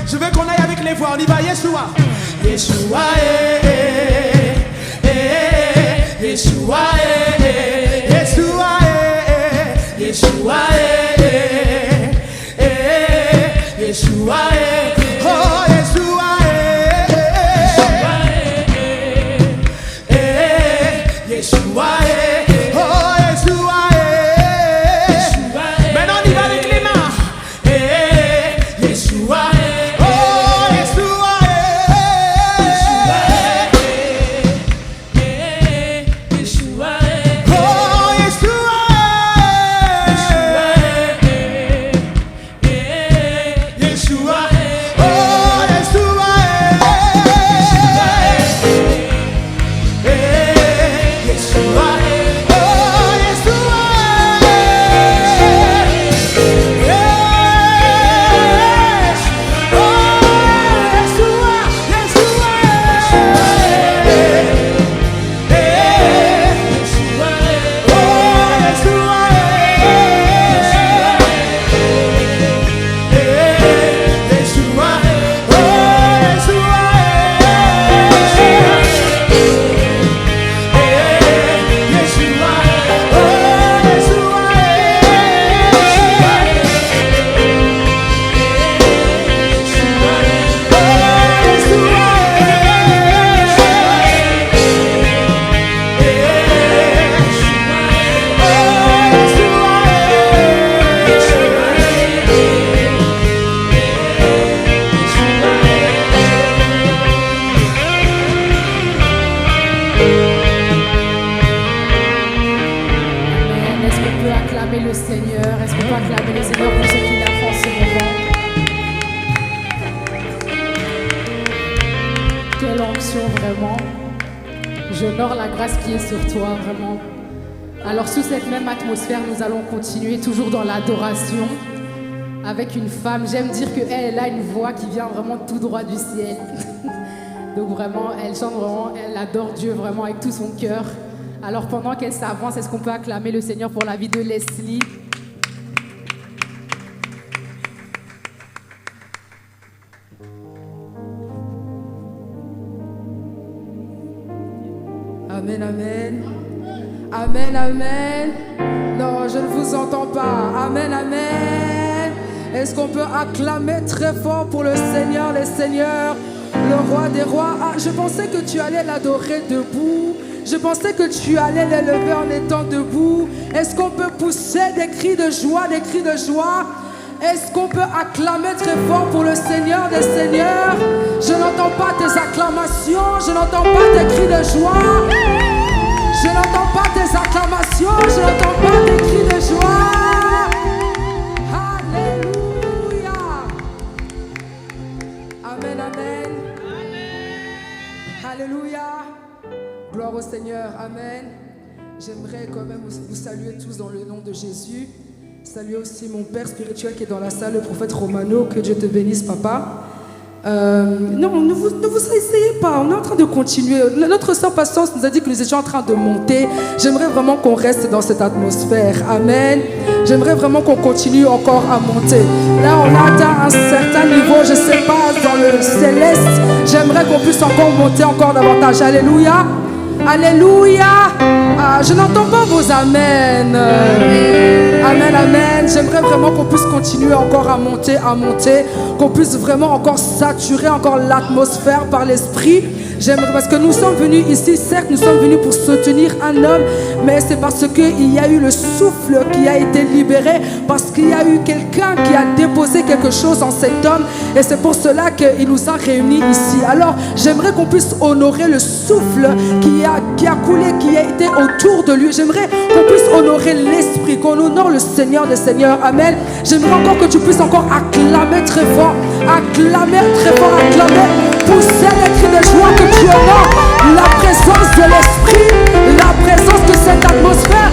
Je veux qu'on aille avec les voix, on y va, Yeshua. Yeshua, Yeshua, Yeshua, Yeshua, Yeshua, oh Yeshua, Yeshua, oh Yeshua. Maintenant on y va avec les mains. Yeshua, oh Yeshua, Yeshua, oh Yeshua, Yeshua, oh Yeshua, Yeshua, oh Le Seigneur, est-ce qu'on peut acclamer le Seigneur pour ce qu'il a fait en ce moment? Quelle onction vraiment. J'honore la grâce qui est sur toi vraiment. Alors sous cette même atmosphère, nous allons continuer toujours dans l'adoration avec une femme. J'aime dire qu'elle a une voix qui vient vraiment tout droit du ciel. Donc vraiment, elle chante vraiment, elle adore Dieu vraiment avec tout son cœur. Alors pendant qu'elle s'avance, est-ce qu'on peut acclamer le Seigneur pour la vie de Leslie? Amen, amen. Amen, amen. Non, je ne vous entends pas. Amen, amen. Est-ce qu'on peut acclamer très fort pour le Seigneur, les seigneurs, le roi des rois? Ah, je pensais que tu allais l'adorer debout. Je pensais que tu allais l'élever en étant debout. Est-ce qu'on peut pousser des cris de joie, des cris de joie? Est-ce qu'on peut acclamer très fort pour le Seigneur des seigneurs? Je n'entends pas tes acclamations, je n'entends pas tes cris de joie. Je n'entends pas tes acclamations, je n'entends pas tes cris de joie. Alléluia. Amen, amen. Alléluia. Gloire au Seigneur, amen. J'aimerais quand même vous saluer tous dans le nom de Jésus. Saluer aussi mon père spirituel qui est dans la salle, le prophète Romano. Que Dieu te bénisse, papa. Non, ne vous essayez pas, on est en train de continuer. Notre sœur Patience nous a dit que nous étions en train de monter. J'aimerais vraiment qu'on reste dans cette atmosphère, amen. J'aimerais vraiment qu'on continue encore à monter. Là, on a atteint un certain niveau, je ne sais pas, dans le céleste. J'aimerais qu'on puisse encore monter encore davantage, alléluia. Alléluia. Ah, je n'entends pas vos amen. Amen, amen. J'aimerais vraiment qu'on puisse continuer encore à monter, qu'on puisse vraiment encore saturer encore l'atmosphère par l'esprit. J'aimerais, parce que nous sommes venus ici, certes nous sommes venus pour soutenir un homme, mais c'est parce qu'il y a eu le souffle qui a été libéré, parce qu'il y a eu quelqu'un qui a déposé quelque chose en cet homme, et c'est pour cela qu'il nous a réunis ici. Alors j'aimerais qu'on puisse honorer le souffle qui a coulé, qui a été autour de lui. J'aimerais qu'on puisse honorer l'esprit, qu'on honore le Seigneur des Seigneurs, amen. J'aimerais encore que tu puisses encore acclamer très fort, acclamer très fort, acclamer, pousser les cris de joie, que tu honores la présence de l'esprit, la présence de cette atmosphère.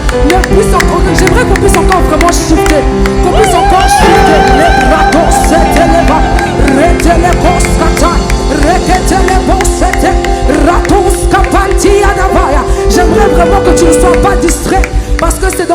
J'aimerais qu'on puisse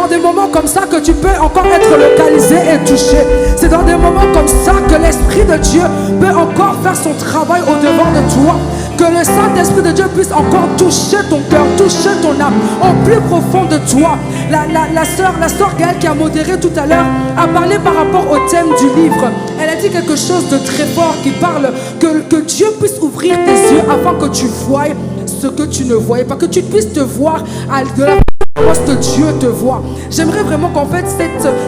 des moments comme ça que tu peux encore être localisé et touché. C'est dans des moments comme ça que l'Esprit de Dieu peut encore faire son travail au-devant de toi. Que le Saint-Esprit de Dieu puisse encore toucher ton cœur, toucher ton âme, au plus profond de toi. La sœur Gaëlle qui a modéré tout à l'heure a parlé par rapport au thème du livre. Elle a dit quelque chose de très fort qui parle que Dieu puisse ouvrir tes yeux afin que tu voies ce que tu ne voyais pas, que tu puisses te voir de la façon que Dieu te voit. J'aimerais vraiment qu'en fait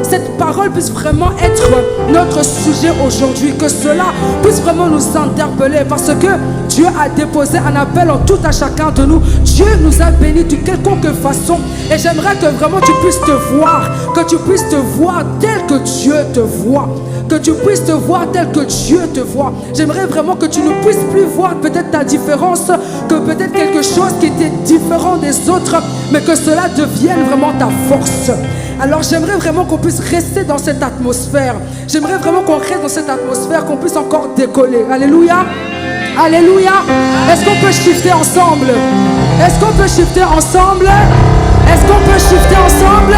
cette parole puisse vraiment être notre sujet aujourd'hui, que cela puisse vraiment nous interpeller, parce que Dieu a déposé un appel en tout à chacun de nous. Dieu nous a bénis de quelconque façon, et j'aimerais que vraiment tu puisses te voir, que tu puisses te voir tel que Dieu te voit, que tu puisses te voir tel que Dieu te voit. J'aimerais vraiment que tu ne puisses plus voir peut-être ta différence, que peut-être quelque chose qui était différent des autres, mais que cela devienne vraiment ta force. Alors j'aimerais vraiment qu'on puisse rester dans cette atmosphère. J'aimerais vraiment qu'on reste dans cette atmosphère, qu'on puisse encore décoller. Alléluia. Alléluia. Est-ce qu'on peut shifter ensemble? Est-ce qu'on peut shifter ensemble? Est-ce qu'on peut shifter ensemble?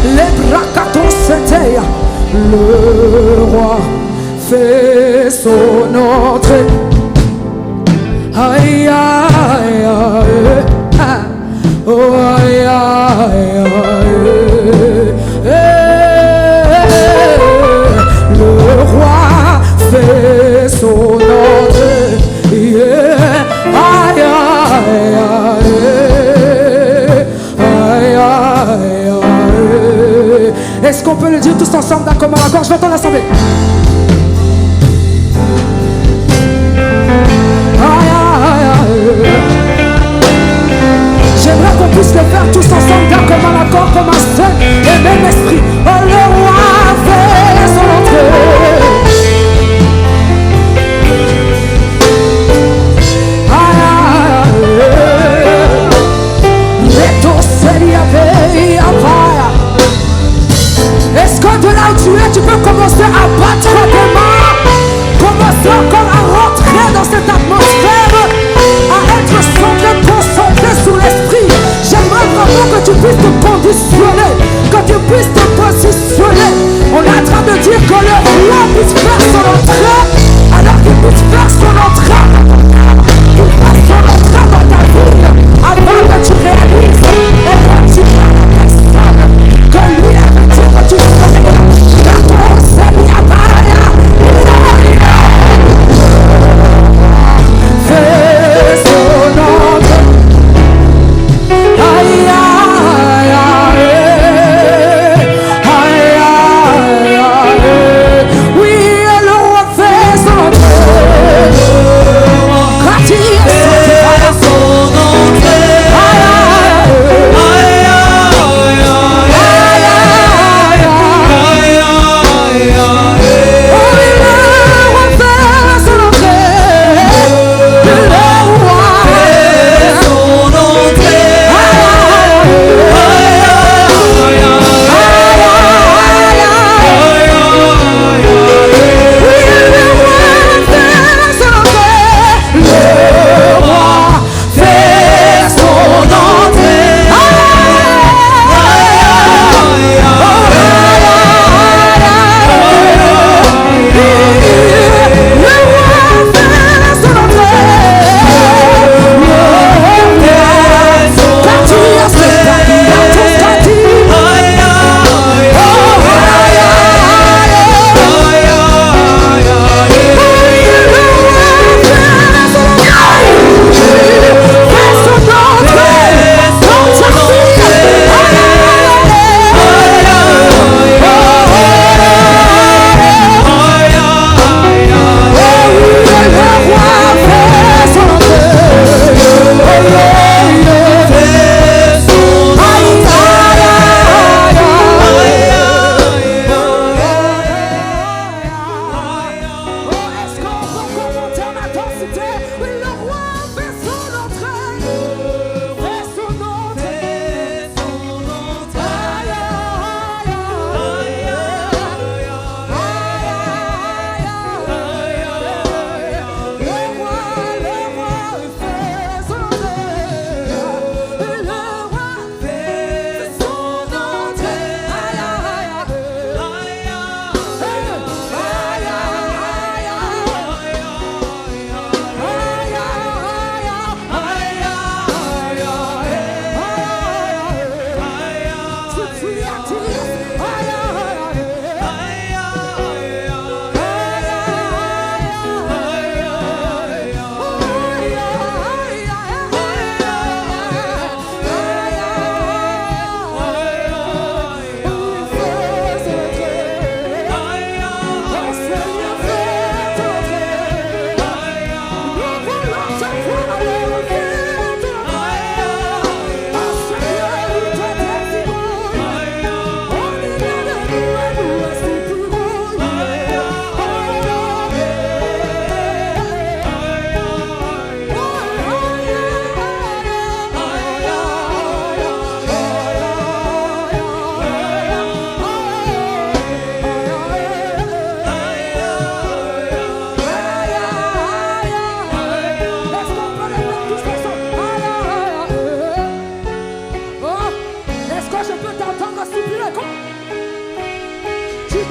Les bracatos c'était. Le roi fait son entrée. Aïe aïe aïe. Oh aïe aïe aïe. Le roi fait son entrée. Aïe aïe aïe. Aïe aïe aïe. Est-ce qu'on peut le dire tous ensemble d'un commun accord? Je vais entendre l'assemblée. Aïe aïe aïe. J'aimerais qu'on puisse le faire tous ensemble d'un commun accord, comme un seul et même esprit. Oh, le roi fait son entrée. Aïe aïe aïe. Les dossiers y avaient à. Est-ce que de là où tu es, tu peux commencer à battre tes mains, commencer encore à rentrer dans cette atmosphère, à être centré, concentré sur l'esprit. J'aimerais vraiment que tu puisses te conditionner, que tu puisses te positionner. On est en train de dire que le roi puisse faire son entrée, alors qu'il puisse faire son entrée. Il fasse son entrée dans ta vie, avant que tu réalises et que tu fasses la personne que lui a dit que tu ferais. Fais son entrée. Aïe aïe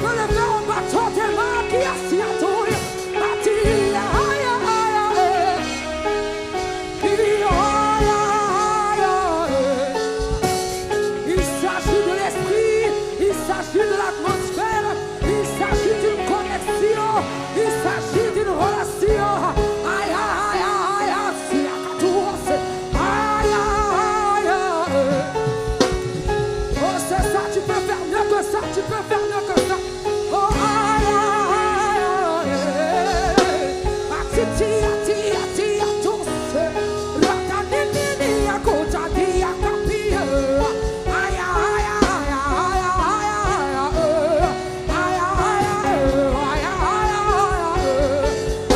peux le faire en battant tes mains qui assis à ton lit. Il s'agit de l'esprit, il s'agit de l'atmosphère, il s'agit d'une connexion, il s'agit d'une relation. Aïe, aïe, aïe, aïe, c'est à toi, c'est aïe, aïe, aïe. Oh, c'est ça, tu peux faire mieux que ça, tu peux faire mieux que ça. Oh, aïe, aïe, aïe, aïe. Atiti, ati, ati, atos. Ratanini, akotati, akapi. Aïe, aïe, aïe, aïe, aïe, aïe. Aïe, aïe, aïe, aïe,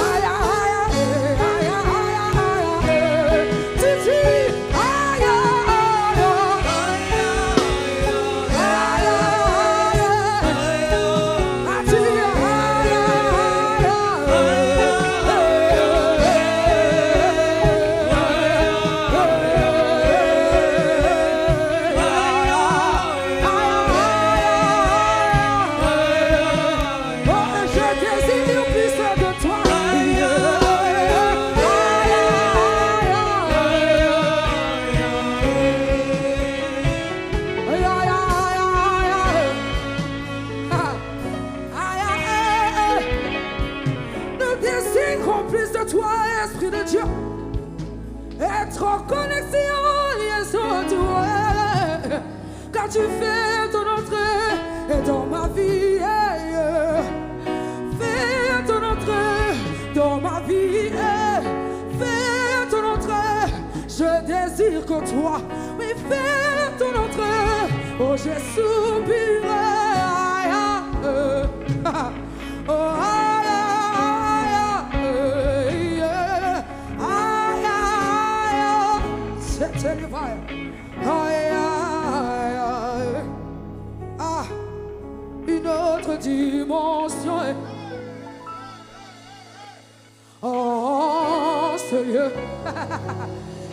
aïe, aïe, aïe, aïe. Titi, aïe, aïe, nous désirons plus de toi, Esprit de Dieu. Être en connexion, liaison, toi. Quand tu fais ton entrée dans ma vie, fais ton entrée dans ma vie, fais ton entrée. Je désire que toi, oui, fais ton entrée. Oh, j'ai soupiré. Oh, aïe, aïe, aïe, aïe, c'était le vrai. Aïe, aïe, aïe. Ah, une autre dimension. Oh, ce lieu.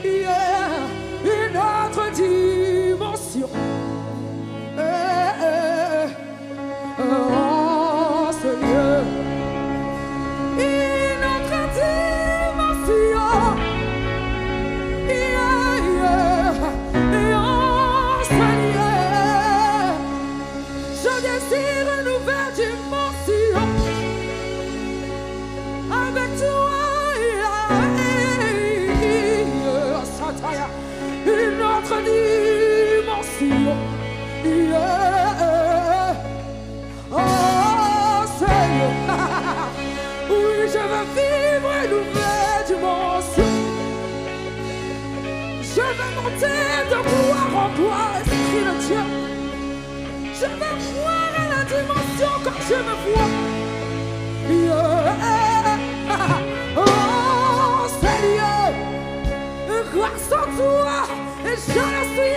Yeah, une autre dimension. Oh, ce lieu. Une autre dimension. Yeah, yeah. Et oh, ce lieu. Je désire une nouvelle dimension. Avec toi. Une autre dimension. Yeah. Oh Seigneur. Oui, je veux vivre une nouvelle dimension. Je veux monter de gloire en gloire, Esprit de Dieu. Je veux voir à la dimension comme je me vois. Yeah. Oh Seigneur. Grâce à toi, et je ne suis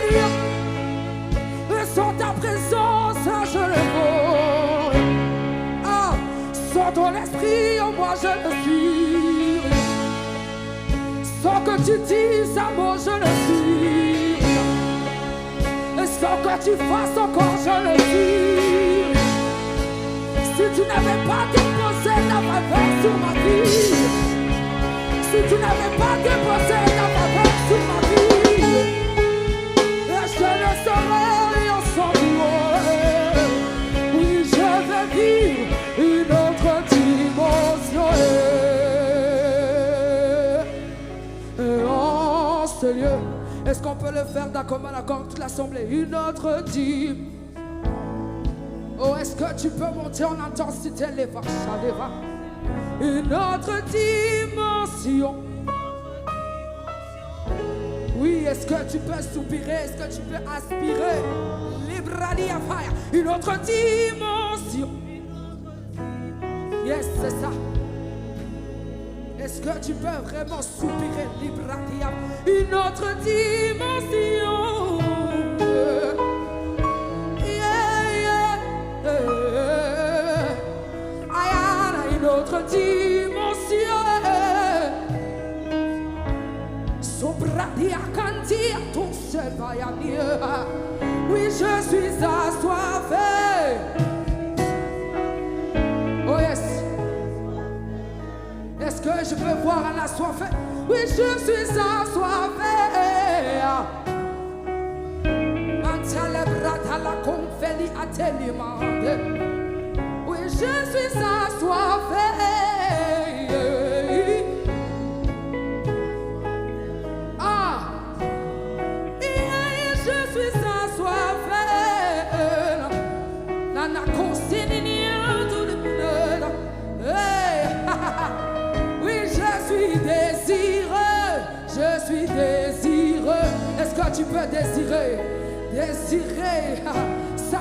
rien. Et sans ta présence, je le vois. Ah, sans ton esprit, en moi, je ne suis rien. Sans que tu dises à moi, je ne suis rien. Et sans que tu fasses encore, je ne suis rien. Si tu n'avais pas déposé ta faveur sur ma vie, si tu n'avais pas déposé ta faveur sur ma vie, je ne serais rien sans toi. Oui, je veux vivre une autre dimension. Et en ce lieu, est-ce qu'on peut le faire d'un commun accord toute l'assemblée? Une autre dimension. Oh, est-ce que tu peux monter en intensité les vaches, les vaches? Une autre dimension. Oui, est-ce que tu peux soupirer? Est-ce que tu peux aspirer? Libradia fire. Une autre dimension. Yes, c'est ça. Est-ce que tu peux vraiment soupirer? Libradia. Une autre dimension. Une autre dimension. Sobradia cantia ton seul vaillant. Oui, je suis assoiffé. veux voir un assoiffé. Oui, je suis assoiffé. Oui, je suis assoiffé. Ah, je suis assoiffé. Nana consigne tout le monde. Oui, je suis désireux. Je suis désireux. Est-ce que tu peux désirer? Désirer sa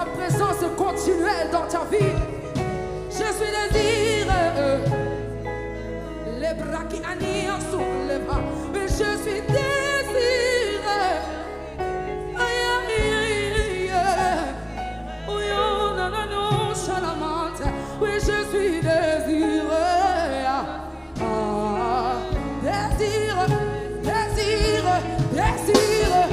présence continuelle dans ta vie. Je suis désireux. Les bras qui animent sur les bras. Mais je suis désireux. Aïe, aïe, aïe, aïe. Oui, oh, non, non, non, chalamante. Oui, je suis désireux. Ah, désireux, désireux, désireux.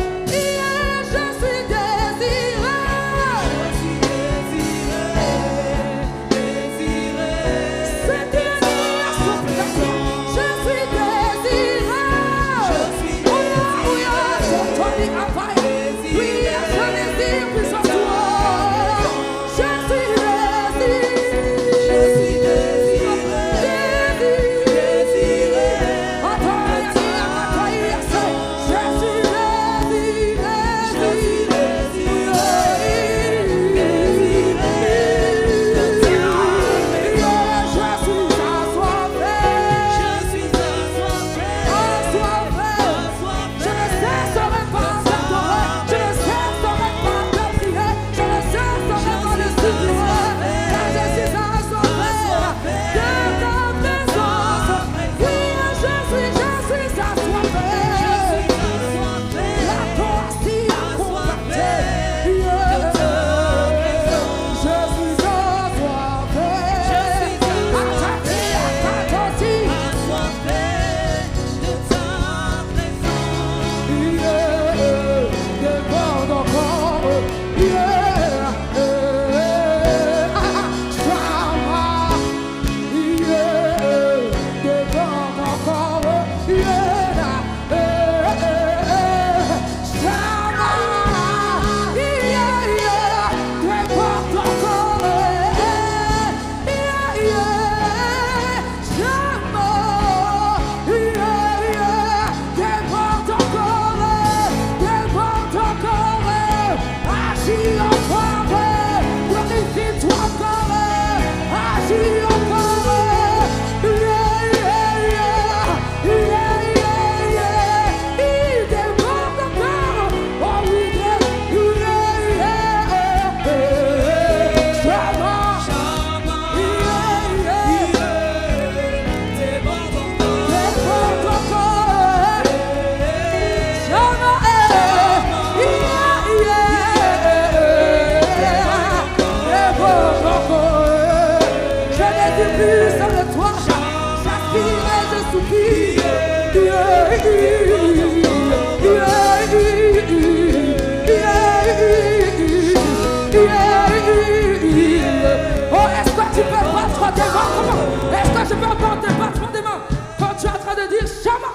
Je peux entendre tes battements des mains quand tu es en train de dire Shama.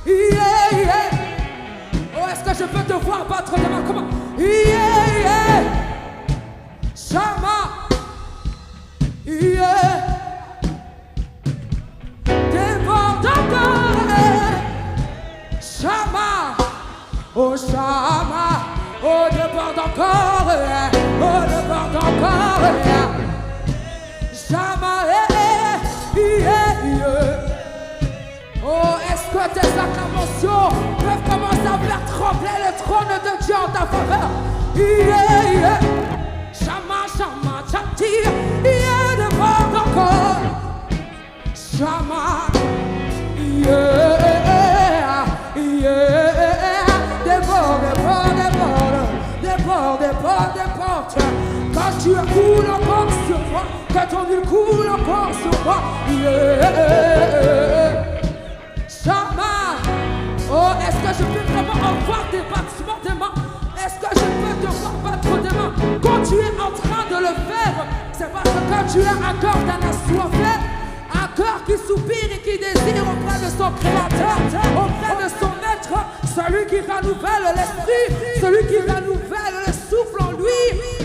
Yeah, yeah. Oh, est-ce que je peux te voir battre des mains? Comment? Yeah, yeah. Shama. Yeah. Déborde encore. Shama. Oh, Shama. Oh, déborde encore. Oh, déborde encore. Shama. Oh, est-ce que tes acclamations peuvent commencer à faire trembler le trône de Dieu en ta faveur? Yeah, yeah. Shama, Shama, Chati, yeah, déborde encore. Shama, yeah, yeah. Déborde, déborde, déborde, déborde, déborde, déborde. Quand tu coules encore sur moi, que ton huile coule encore sur moi. Yeah. Shama. Oh, est-ce que je peux vraiment avoir des battements de mains? Est-ce que je peux te voir battre des mains? Quand tu es en train de le faire, c'est parce que tu es un corps d'un assoiffé, un cœur qui soupire et qui désire auprès de son créateur, auprès de son maître, celui qui renouvelle l'esprit, celui qui renouvelle le souffle en lui.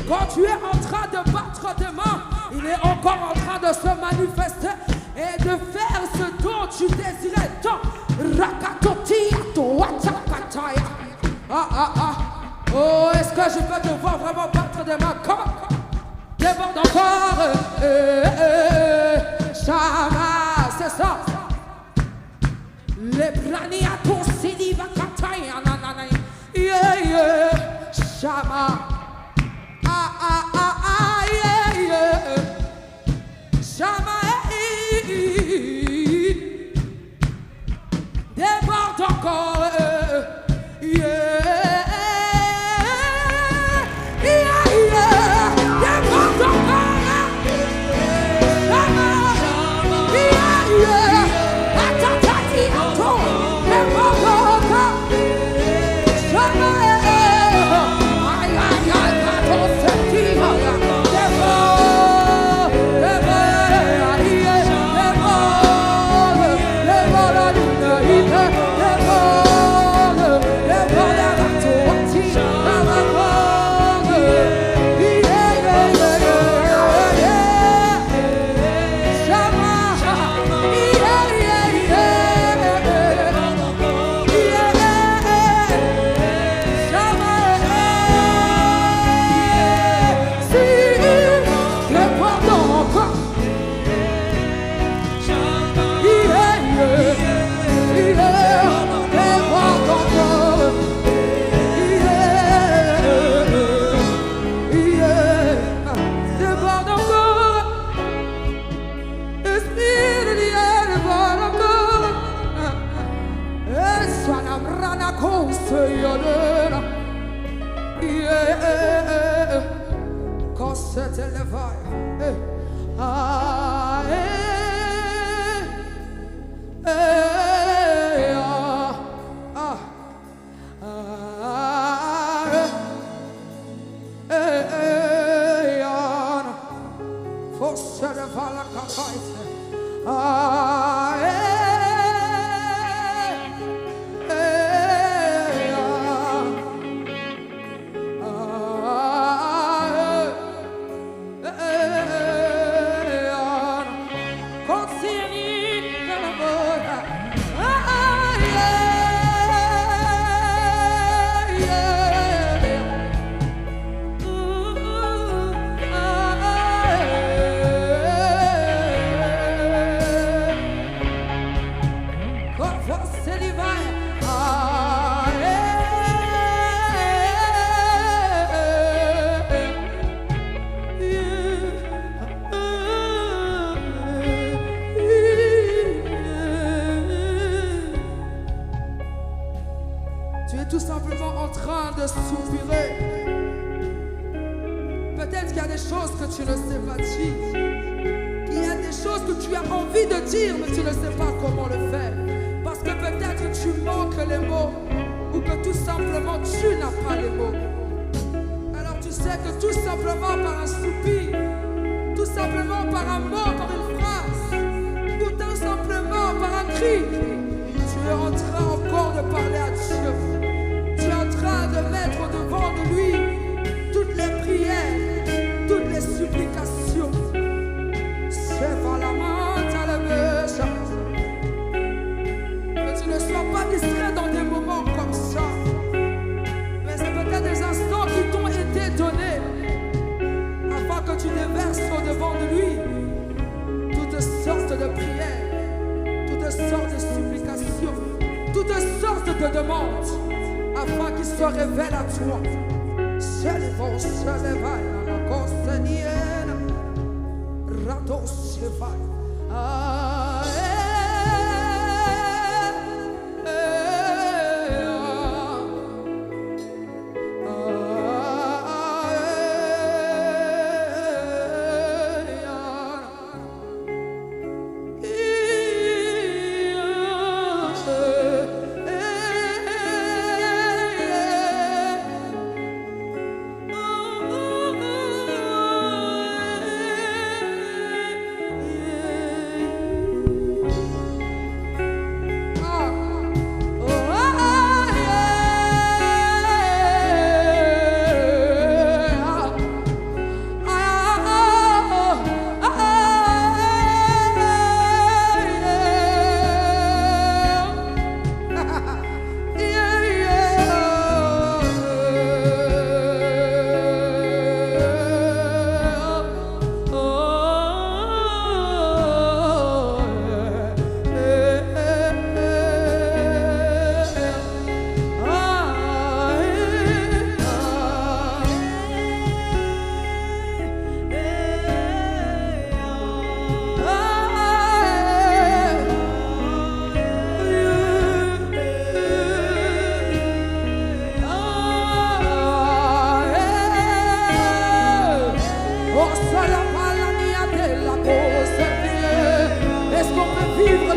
Quand tu es en train de battre tes mains, il est encore en train de se manifester et de faire ce dont tu désirais tant. Rakatoti, Watchakataya. Oh, est-ce que je peux te voir vraiment battre des mains? Comment? Déborde encore. Shama, c'est ça. Les planiatos, Siliva Kataya. Yeah, yeah. Shama. Yeah, yeah. Shama. Déborde encore.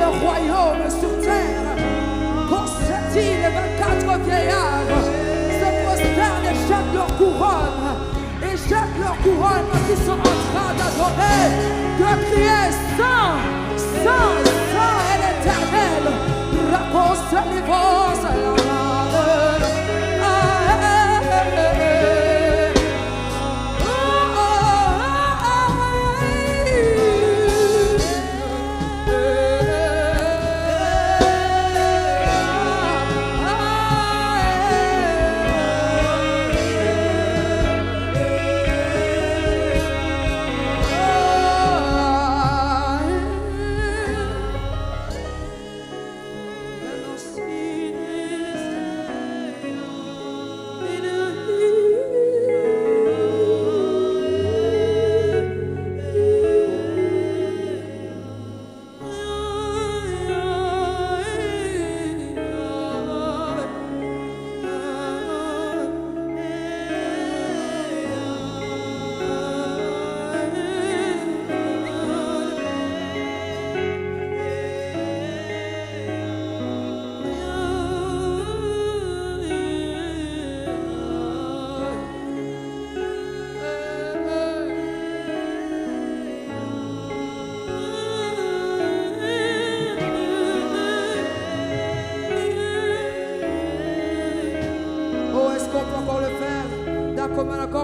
le royaume sur terre. Quand cette île, les 24 vieillards se prosternent et jettent leur couronne. Et jettent leur couronne parce qu'ils sont en train d'adorer, de crier Saint, Saint, Saint est l'Éternel. Raconte-les-vous à la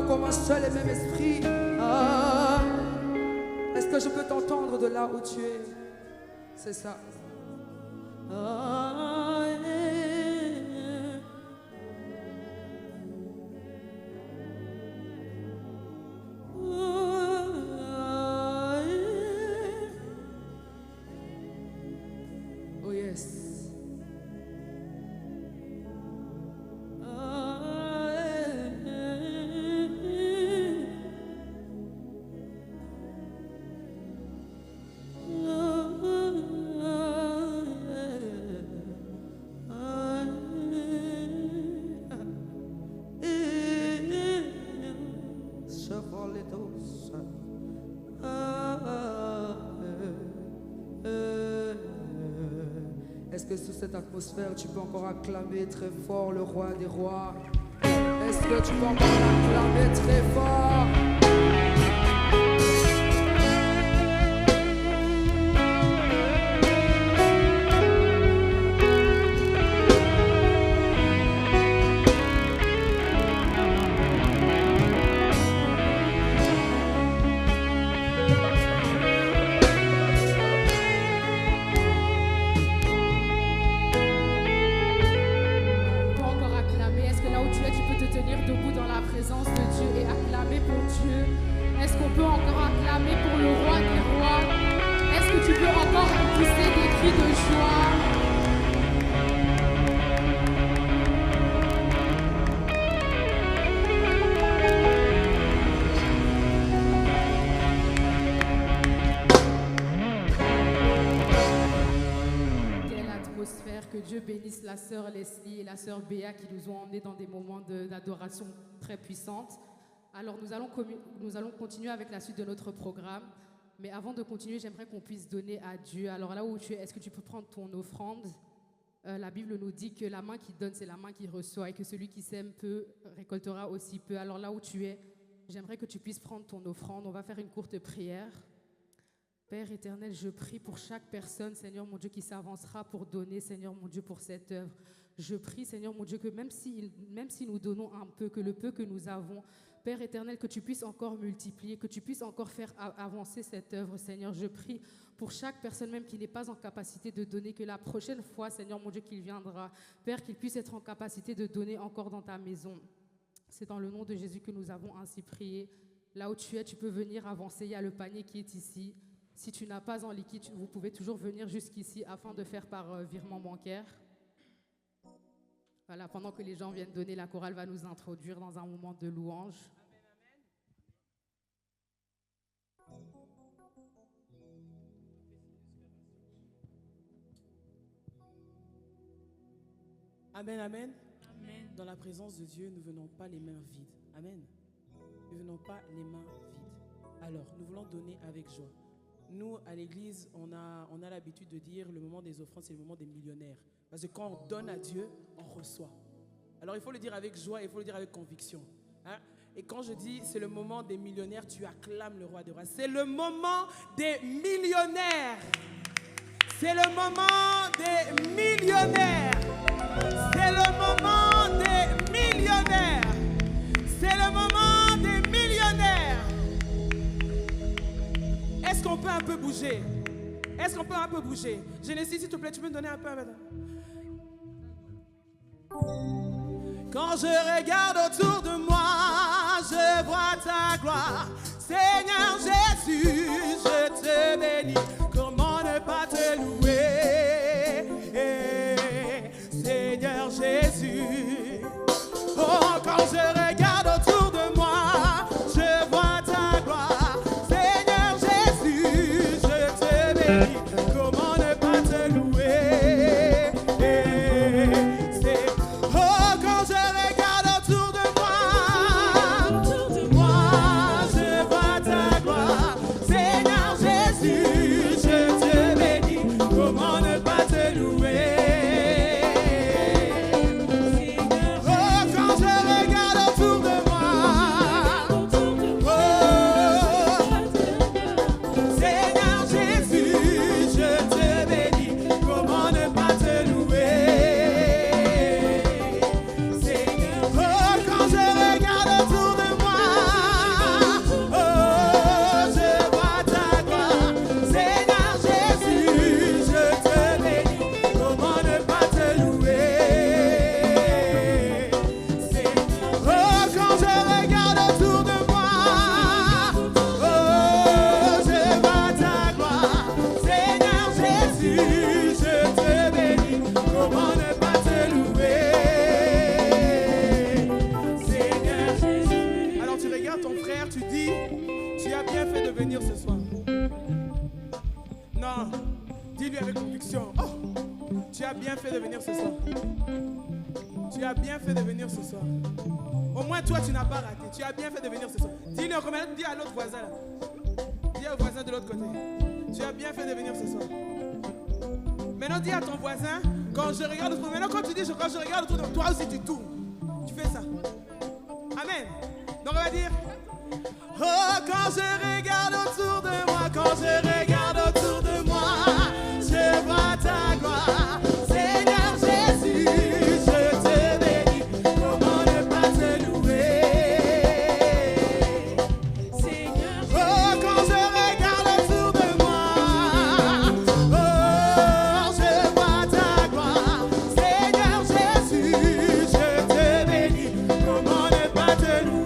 comme un seul et même esprit. Est-ce que je peux t'entendre de là où tu es? C'est ça. Oh yes. Est-ce que sous cette atmosphère, tu peux encore acclamer très fort le roi des rois? Est-ce que tu peux encore acclamer très fort? Debout dans la présence de Dieu et acclamer pour Dieu. Est-ce qu'on peut encore acclamer pour le roi des rois? Est-ce que tu peux encore pousser des cris de joie? Que Dieu bénisse la sœur Leslie et la sœur Béa qui nous ont emmenés dans des moments d'adoration très puissantes. Alors nous allons continuer avec la suite de notre programme. Mais avant de continuer, j'aimerais qu'on puisse donner à Dieu. Alors là où tu es, est-ce que tu peux prendre ton offrande? La Bible nous dit que la main qui donne, c'est la main qui reçoit et que celui qui sème peu récoltera aussi peu. Alors là où tu es, j'aimerais que tu puisses prendre ton offrande. On va faire une courte prière. Père éternel, je prie pour chaque personne, Seigneur mon Dieu, qui s'avancera pour donner, Seigneur mon Dieu, pour cette œuvre. Je prie, Seigneur mon Dieu, que même si nous donnons un peu, que le peu que nous avons, Père éternel, que tu puisses encore multiplier, que tu puisses encore faire avancer cette œuvre, Seigneur. Je prie pour chaque personne même qui n'est pas en capacité de donner, que la prochaine fois, Seigneur mon Dieu, qu'il viendra, Père, qu'il puisse être en capacité de donner encore dans ta maison. C'est dans le nom de Jésus que nous avons ainsi prié. Là où tu es, tu peux venir avancer, il y a le panier qui est ici. Si tu n'as pas en liquide, vous pouvez toujours venir jusqu'ici afin de faire par virement bancaire. Voilà, pendant que les gens viennent donner, la chorale va nous introduire dans un moment de louange. Amen, amen. Amen. Dans la présence de Dieu, nous ne venons pas les mains vides. Amen. Nous ne venons pas les mains vides. Alors, nous voulons donner avec joie. Nous, à l'église, on a l'habitude de dire le moment des offrandes, c'est le moment des millionnaires. Parce que quand on donne à Dieu, on reçoit. Alors il faut le dire avec joie, il faut le dire avec conviction. Hein? Et quand je dis c'est le moment des millionnaires, tu acclames le roi des rois. C'est le moment des millionnaires. C'est le moment des millionnaires. C'est le moment des millionnaires. C'est le moment des millionnaires. Est-ce qu'on peut un peu bouger? Est-ce qu'on peut un peu bouger? Genesis, s'il te plaît, tu peux me donner un peu maintenant? Quand je regarde autour de moi, je vois ta gloire. Seigneur Jésus, je te bénis. Comment ne pas te louer? Seigneur Jésus. Oh, quand je regarde autour de moi, je vois ta gloire. Seigneur Jésus, je te bénis. Comment ne pas te louer? Oh, quand je regarde autour de moi, je vois ta gloire. Seigneur Jésus, je te bénis. Comment ne pas te louer? Ce soir. Non, dis-lui avec conviction. Oh, tu as bien fait de venir ce soir. Tu as bien fait de venir ce soir. Au moins toi tu n'as pas raté. Tu as bien fait de venir ce soir. Dis-lui encore maintenant, dis à l'autre voisin là. Dis au voisin de l'autre côté. Tu as bien fait de venir ce soir. Maintenant dis à ton voisin, quand je regarde autour de moi. Maintenant quand tu dis quand je regarde autour de toi, toi aussi tu tournes. Tu fais ça. Amen. Donc on va dire. Oh, quand je regarde autour de moi, quand je regarde autour de moi, je vois ta gloire. Seigneur Jésus, je te bénis. Comment ne pas te louer? Seigneur Jésus. Oh, quand je regarde autour de moi, oh, je vois ta gloire. Seigneur Jésus, je te bénis. Comment ne pas te louer?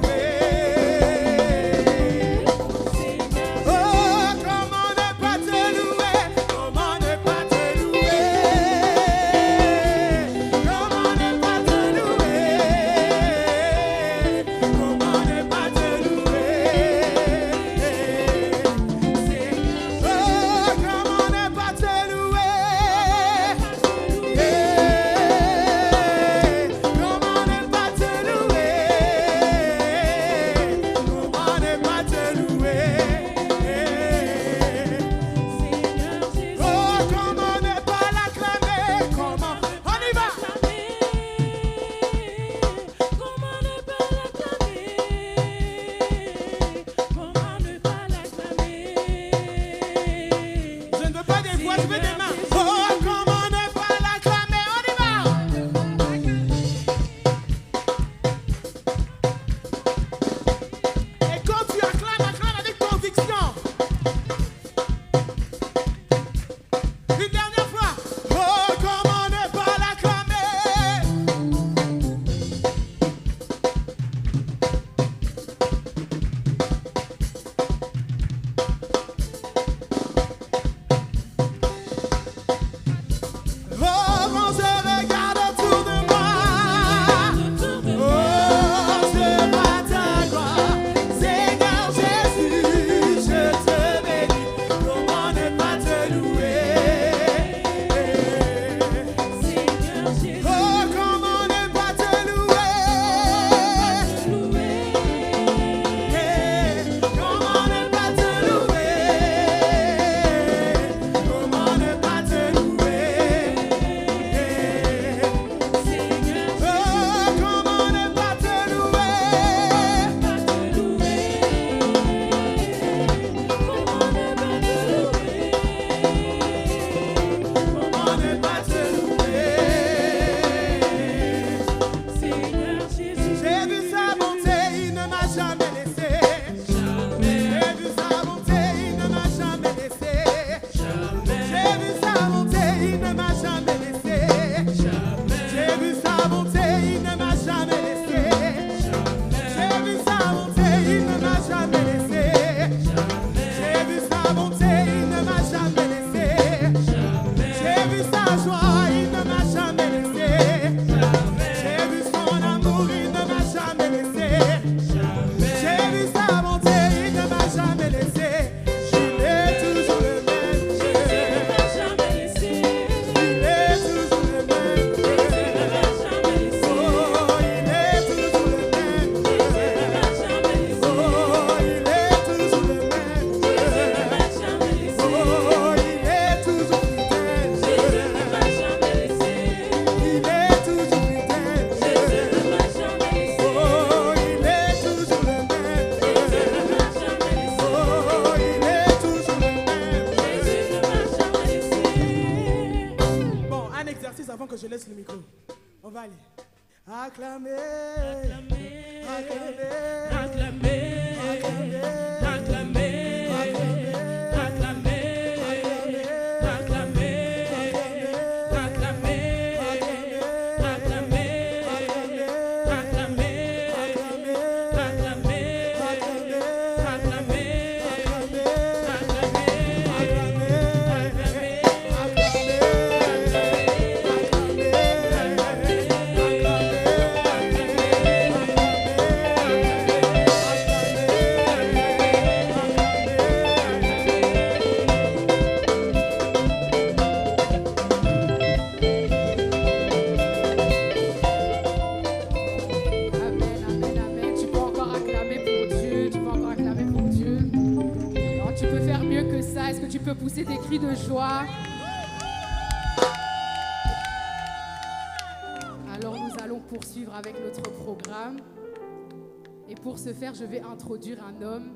micro. On va aller. Acclamer, acclamer, acclamer, acclamer, acclamer, acclamer, acclamer, Amen, amen, amen. Tu peux encore acclamer pour Dieu. Tu peux encore acclamer pour Dieu. Non, tu peux faire mieux que ça. Est-ce que tu peux pousser des cris de joie? Alors nous allons poursuivre avec notre programme. Et pour ce faire, je vais introduire un homme.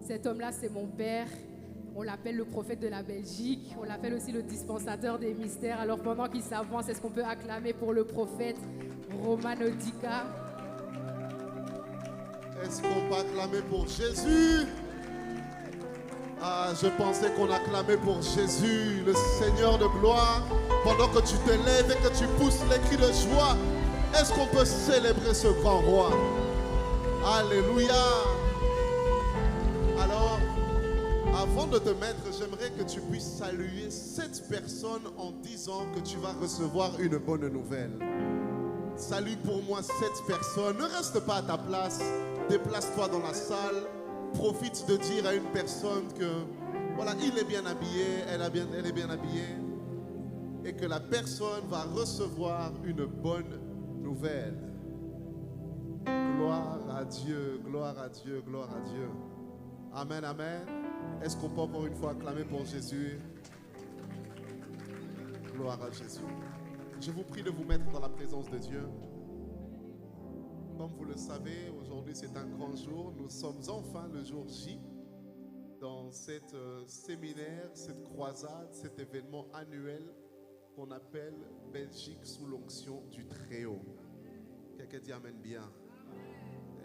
Cet homme-là, c'est mon père. On l'appelle le prophète de la Belgique. On l'appelle aussi le dispensateur des mystères. Alors pendant qu'il s'avance, est-ce qu'on peut acclamer pour le prophète Romano Dica? Est-ce qu'on peut acclamer pour Jésus? Ah, je pensais qu'on acclamait pour Jésus, le Seigneur de gloire. Pendant que tu te lèves et que tu pousses les cris de joie, est-ce qu'on peut célébrer ce grand roi? Alléluia. Alors, avant de te mettre, j'aimerais que tu puisses saluer cette personne en disant que tu vas recevoir une bonne nouvelle. Salue pour moi cette personne. Ne reste pas à ta place. Déplace-toi dans la salle. Profite de dire à une personne que voilà, il est bien habillé, elle est bien habillée. Et que la personne va recevoir une bonne nouvelle. Gloire à Dieu, gloire à Dieu, gloire à Dieu. Amen, amen. Est-ce qu'on peut encore une fois acclamer pour Jésus? Gloire à Jésus. Je vous prie de vous mettre dans la présence de Dieu. Comme vous le savez, aujourd'hui c'est un grand jour. Nous sommes enfin le jour J dans cette séminaire, cette croisade, cet événement annuel qu'on appelle Belgique sous l'onction du Très-Haut. Quelqu'un dit Amen bien.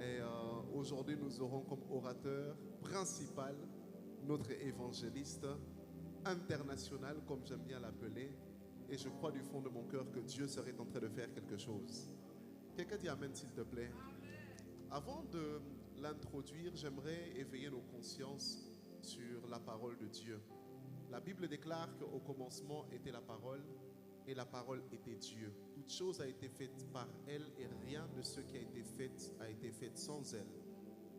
Et aujourd'hui nous aurons comme orateur principal notre évangéliste international, comme j'aime bien l'appeler. Et je crois du fond de mon cœur que Dieu serait en train de faire quelque chose. Quelqu'un dit Amen, s'il te plaît. Avant de l'introduire, j'aimerais éveiller nos consciences sur la parole de Dieu. La Bible déclare qu'au commencement était la parole et la parole était Dieu. Toute chose a été faite par elle et rien de ce qui a été fait sans elle.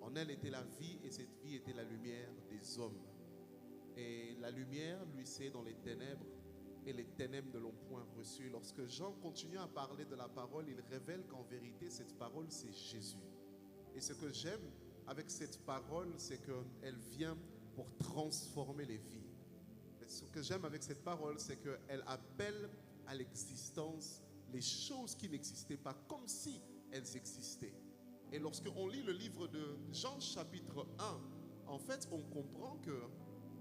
En elle était la vie et cette vie était la lumière des hommes. Et la lumière, lui, c'est dans les ténèbres. Et les ténèbres ne l'ont point reçu. Lorsque Jean continue à parler de la parole, il révèle qu'en vérité, cette parole, c'est Jésus. Et ce que j'aime avec cette parole, c'est qu'elle vient pour transformer les vies. Et ce que j'aime avec cette parole, c'est qu'elle appelle à l'existence les choses qui n'existaient pas, comme si elles existaient. Et lorsqu'on lit le livre de Jean chapitre 1, en fait, on comprend que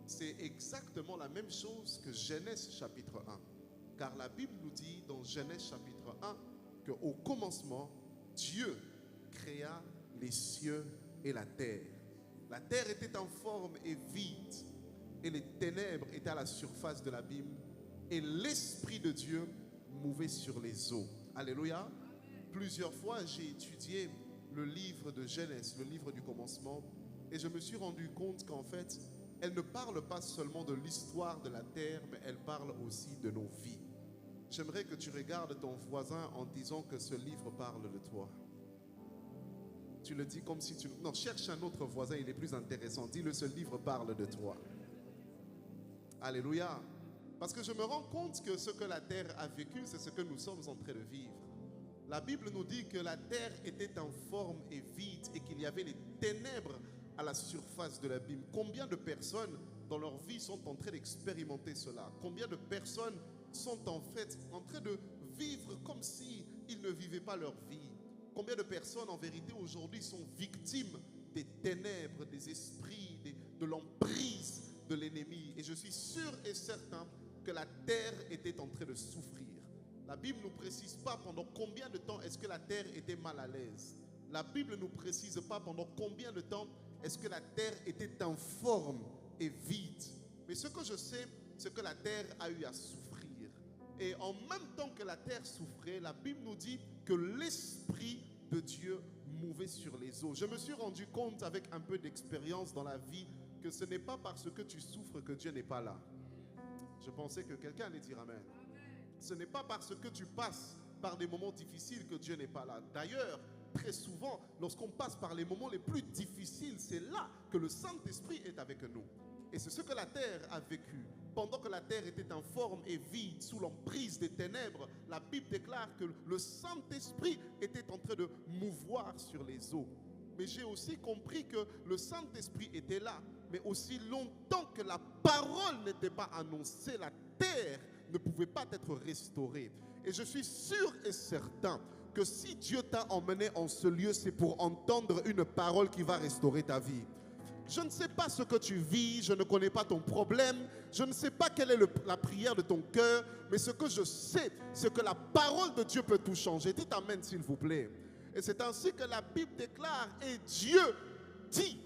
c'est exactement la même chose que Genèse chapitre 1. Car la Bible nous dit dans Genèse chapitre 1 qu'au commencement, Dieu créa les cieux et la terre. La terre était en forme et vide, et les ténèbres étaient à la surface de l'abîme, et l'Esprit de Dieu mouvait sur les eaux. Alléluia. Plusieurs fois, j'ai étudié le livre de Genèse, le livre du commencement, et je me suis rendu compte qu'en fait, elle ne parle pas seulement de l'histoire de la terre, mais elle parle aussi de nos vies. J'aimerais que tu regardes ton voisin en disant que ce livre parle de toi. Tu le dis comme si tu... Non, cherche un autre voisin, il est plus intéressant. Dis-le, ce livre parle de toi. Alléluia. Parce que je me rends compte que ce que la terre a vécu, c'est ce que nous sommes en train de vivre. La Bible nous dit que la terre était en forme et vide et qu'il y avait les ténèbres à la surface de l'abîme. Combien de personnes dans leur vie sont en train d'expérimenter cela? Combien de personnes sont en fait en train de vivre comme si ils ne vivaient pas leur vie? Combien de personnes en vérité aujourd'hui sont victimes des ténèbres, des esprits, de l'emprise de l'ennemi? Et je suis sûr et certain que la terre était en train de souffrir. La Bible ne nous précise pas pendant combien de temps est-ce que la terre était mal à l'aise. La Bible ne nous précise pas pendant combien de temps est-ce que la terre était informe et vide. Mais ce que je sais, c'est que la terre a eu à souffrir. Et en même temps que la terre souffrait, la Bible nous dit que l'Esprit de Dieu mouvait sur les eaux. Je me suis rendu compte avec un peu d'expérience dans la vie que ce n'est pas parce que tu souffres que Dieu n'est pas là. Je pensais que quelqu'un allait dire Amen. Ce n'est pas parce que tu passes par des moments difficiles que Dieu n'est pas là. D'ailleurs, très souvent, lorsqu'on passe par les moments les plus difficiles, c'est là que le Saint-Esprit est avec nous. Et c'est ce que la terre a vécu. Pendant que la terre était informe et vide, sous l'emprise des ténèbres, la Bible déclare que le Saint-Esprit était en train de mouvoir sur les eaux. Mais j'ai aussi compris que le Saint-Esprit était là. Mais aussi longtemps que la parole n'était pas annoncée, la terre ne pouvait pas être restaurée. Et je suis sûr et certain que si Dieu t'a emmené en ce lieu, c'est pour entendre une parole qui va restaurer ta vie. Je ne sais pas ce que tu vis, je ne connais pas ton problème, je ne sais pas quelle est la prière de ton cœur, mais ce que je sais, c'est que la parole de Dieu peut tout changer. Dites Amen s'il vous plaît. Et c'est ainsi que la Bible déclare, et Dieu dit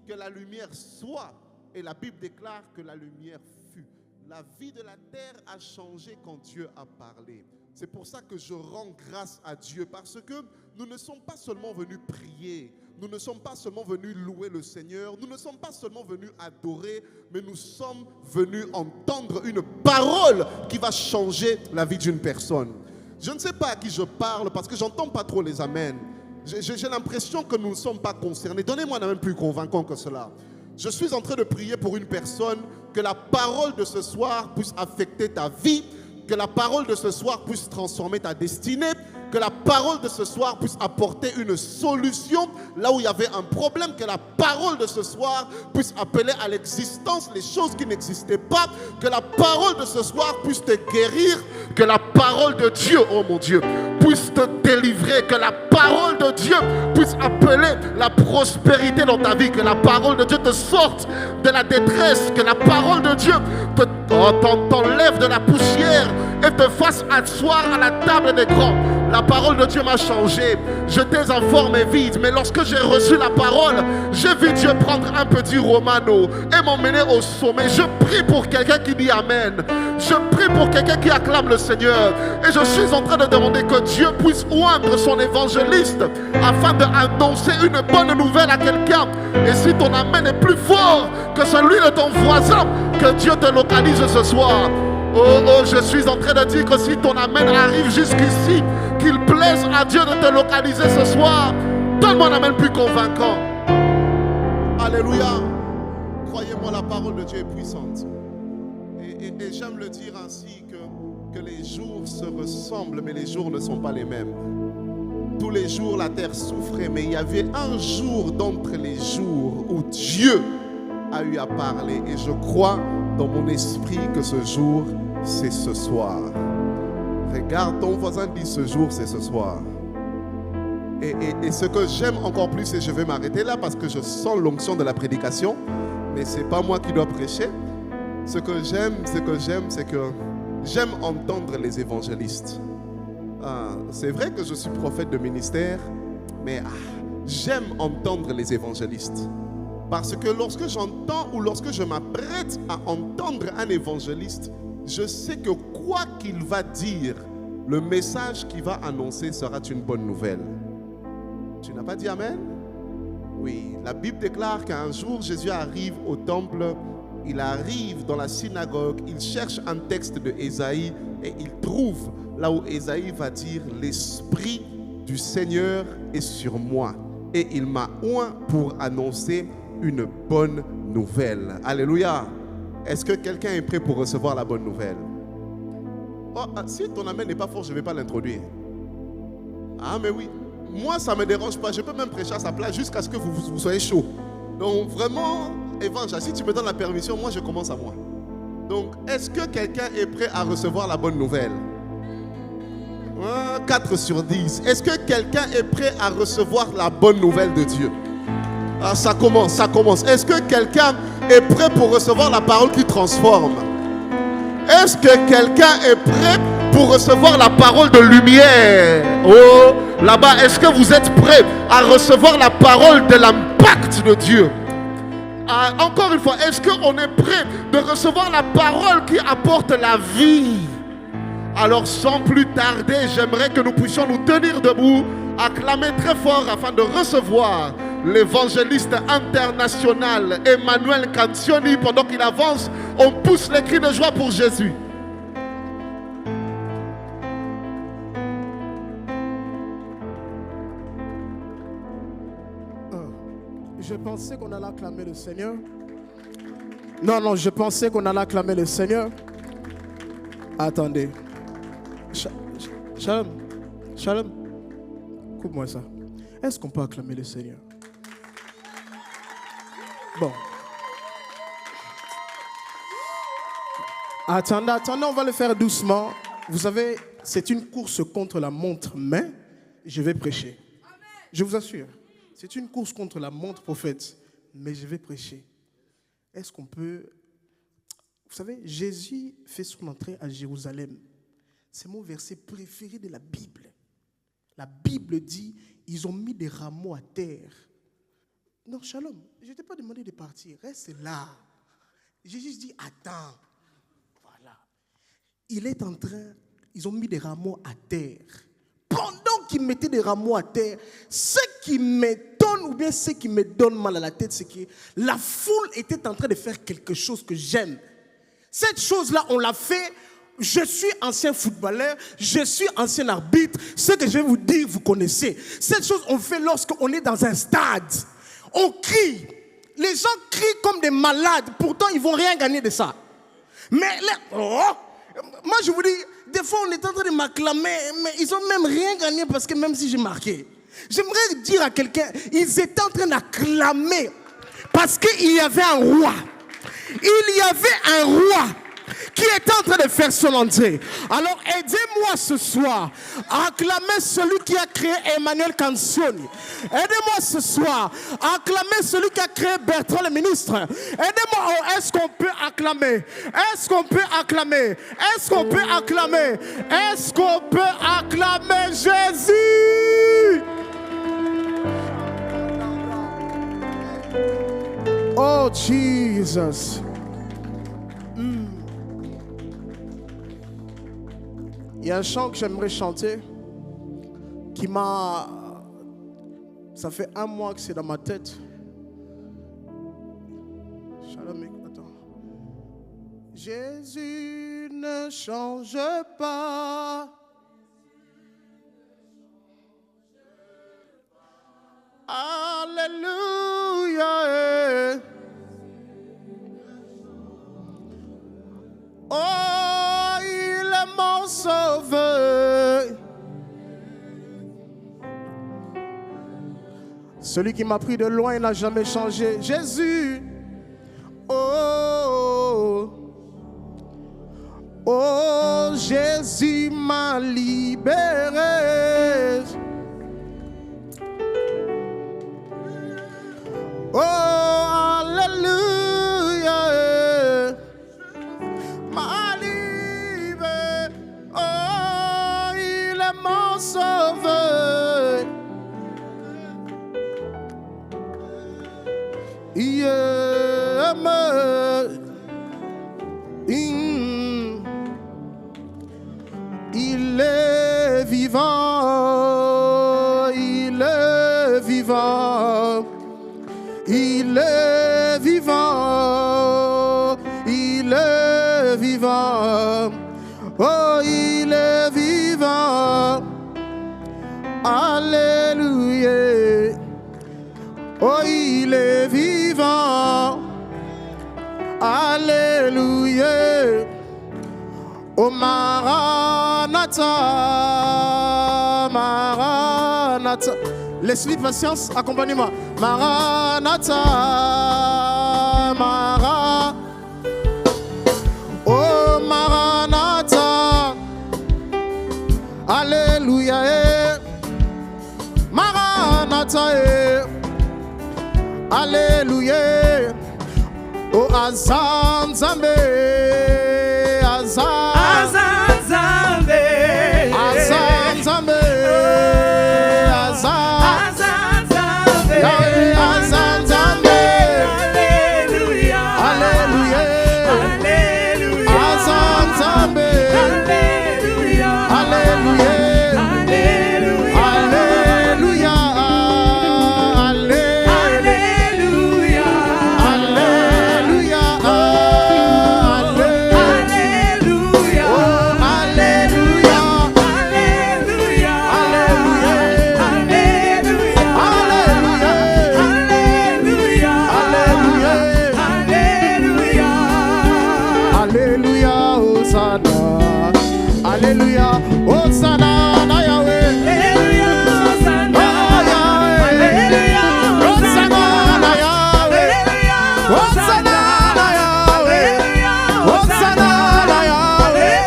que la lumière soit, et la Bible déclare que la lumière fut. La vie de la terre a changé quand Dieu a parlé. C'est pour ça que je rends grâce à Dieu, parce que nous ne sommes pas seulement venus prier, nous ne sommes pas seulement venus louer le Seigneur, nous ne sommes pas seulement venus adorer, mais nous sommes venus entendre une parole qui va changer la vie d'une personne. Je ne sais pas à qui je parle parce que j'entends pas trop les amens. J'ai l'impression que nous ne sommes pas concernés. Donnez-moi un amen plus convaincant que cela. Je suis en train de prier pour une personne, que la parole de ce soir puisse affecter ta vie, que la parole de ce soir puisse transformer ta destinée, que la parole de ce soir puisse apporter une solution là où il y avait un problème, que la parole de ce soir puisse appeler à l'existence les choses qui n'existaient pas, que la parole de ce soir puisse te guérir, que la parole de Dieu, oh mon Dieu, puisse te délivrer, que la parole de Dieu puisse appeler la prospérité dans ta vie, que la parole de Dieu te sorte de la détresse, que la parole de Dieu t'enlève de la poussière et te fasse asseoir à la table des grands. La parole de Dieu m'a changé. J'étais informe et vide, mais lorsque j'ai reçu la parole, j'ai vu Dieu prendre un petit Romano et m'emmener au sommet. Je prie pour quelqu'un qui dit Amen. Je prie pour quelqu'un qui acclame le Seigneur. Et je suis en train de demander que Dieu puisse oindre son évangéliste afin d'annoncer une bonne nouvelle à quelqu'un. Et si ton Amen est plus fort que celui de ton voisin, que Dieu te localise ce soir. Oh, je suis en train de dire que si ton Amen arrive jusqu'ici, qu'il plaise à Dieu de te localiser ce soir. Donne-moi un Amen plus convaincant. Alléluia. Croyez-moi, la parole de Dieu est puissante. Et j'aime le dire ainsi que les jours se ressemblent, mais les jours ne sont pas les mêmes. Tous les jours, la terre souffrait, mais il y avait un jour d'entre les jours où Dieu a eu à parler. Et je crois dans mon esprit que ce jour, c'est ce soir. Regarde ton voisin, dit ce jour, c'est ce soir. Et ce que j'aime encore plus, et je vais m'arrêter là parce que je sens l'onction de la prédication, mais ce n'est pas moi qui dois prêcher. Ce que j'aime, c'est que j'aime entendre les évangélistes. C'est vrai que je suis prophète de ministère, mais j'aime entendre les évangélistes. Parce que lorsque j'entends ou lorsque je m'apprête à entendre un évangéliste, je sais que quoi qu'il va dire, le message qu'il va annoncer sera une bonne nouvelle. Tu n'as pas dit Amen? Oui, la Bible déclare qu'un jour Jésus arrive au temple, il arrive dans la synagogue, il cherche un texte de Ésaïe et il trouve là où Ésaïe va dire « L'Esprit du Seigneur est sur moi et il m'a oint pour annoncer une bonne nouvelle. » Alléluia. Est-ce que quelqu'un est prêt pour recevoir la bonne nouvelle? Oh, si ton amen n'est pas fort, je ne vais pas l'introduire. Ah mais oui, moi ça ne me dérange pas. Je peux même prêcher à sa place jusqu'à ce que vous soyez chaud. Donc vraiment, Évangile, si tu me donnes la permission, moi je commence à moi. Donc est-ce que quelqu'un est prêt à recevoir la bonne nouvelle? 4 sur 10. Est-ce que quelqu'un est prêt à recevoir la bonne nouvelle de Dieu? Ah, ça commence, ça commence. Est-ce que quelqu'un est prêt pour recevoir la parole qui transforme? Est-ce que quelqu'un est prêt pour recevoir la parole de lumière. Oh, là-bas, est-ce que vous êtes prêts à recevoir la parole de l'impact de Dieu? Encore une fois, est-ce qu'on est prêt de recevoir la parole qui apporte la vie? Alors sans plus tarder, j'aimerais que nous puissions nous tenir debout, acclamer très fort afin de recevoir l'évangéliste international Emmanuel Canzioni. Pendant qu'il avance, on pousse les cris de joie pour Jésus. Je pensais qu'on allait acclamer le Seigneur. Non, je pensais qu'on allait acclamer le Seigneur. Attendez. Shalom. Coupe-moi ça. Est-ce qu'on peut acclamer le Seigneur? Bon. Attendez, on va le faire doucement. Vous savez, c'est une course contre la montre, mais je vais prêcher. Je vous assure. C'est une course contre la montre prophète, mais je vais prêcher. Est-ce qu'on peut... Vous savez, Jésus fait son entrée à Jérusalem. C'est mon verset préféré de la Bible. La Bible dit, ils ont mis des rameaux à terre. Non, Shalom, je ne t'ai pas demandé de partir, reste là. Jésus dit, attends. Voilà. Il est en train, ils ont mis des rameaux à terre. Pendant qu'ils mettaient des rameaux à terre, ce qui m'étonne ou bien ce qui me donne mal à la tête, c'est que la foule était en train de faire quelque chose que j'aime. Cette chose-là, on l'a fait. Je suis ancien footballeur, je suis ancien arbitre. Ce que je vais vous dire, vous connaissez. Cette chose, on fait lorsqu'on est dans un stade. On crie. Les gens crient comme des malades. Pourtant, ils ne vont rien gagner de ça. Mais moi, je vous dis, des fois, on est en train de m'acclamer, mais ils n'ont même rien gagné parce que même si j'ai marqué. J'aimerais dire à quelqu'un, ils étaient en train d'acclamer parce qu'il y avait un roi. Il y avait un roi qui était en train de faire son entrée. Alors aidez-moi ce soir à acclamer celui qui a créé Emmanuel Canzioni. Aidez-moi ce soir à acclamer celui qui a créé Bertrand le ministre. Aidez-moi, est-ce qu'on peut acclamer? Est-ce qu'on peut acclamer? Est-ce qu'on peut acclamer? Est-ce qu'on peut acclamer Jésus? Oh Jesus. Il y a un chant que j'aimerais chanter qui m'a... Ça fait 1 mois que c'est dans ma tête. Attends. Jésus ne change pas. Alléluia. Oh, il est mon sauveur. Celui qui m'a pris de loin, il n'a jamais changé. Jésus. Oh, oh, Jésus m'a libéré. Oh, alléluia. M'a libéré. Oh, il est mon sauveur. Il est vivant, il est vivant, il est vivant, il est vivant, oh il est vivant, alléluia, oh il est vivant, alléluia, oh Maranatha, Maranatha. Laisse-lui patience, accompagnez-moi. Maranatha, Maranatha. Oh Maranatha, alléluia. Maranatha, alléluia. Oh Azam Zambé, Azam Zambé. Hosanna na Yahweh. Hosanna na Yahweh.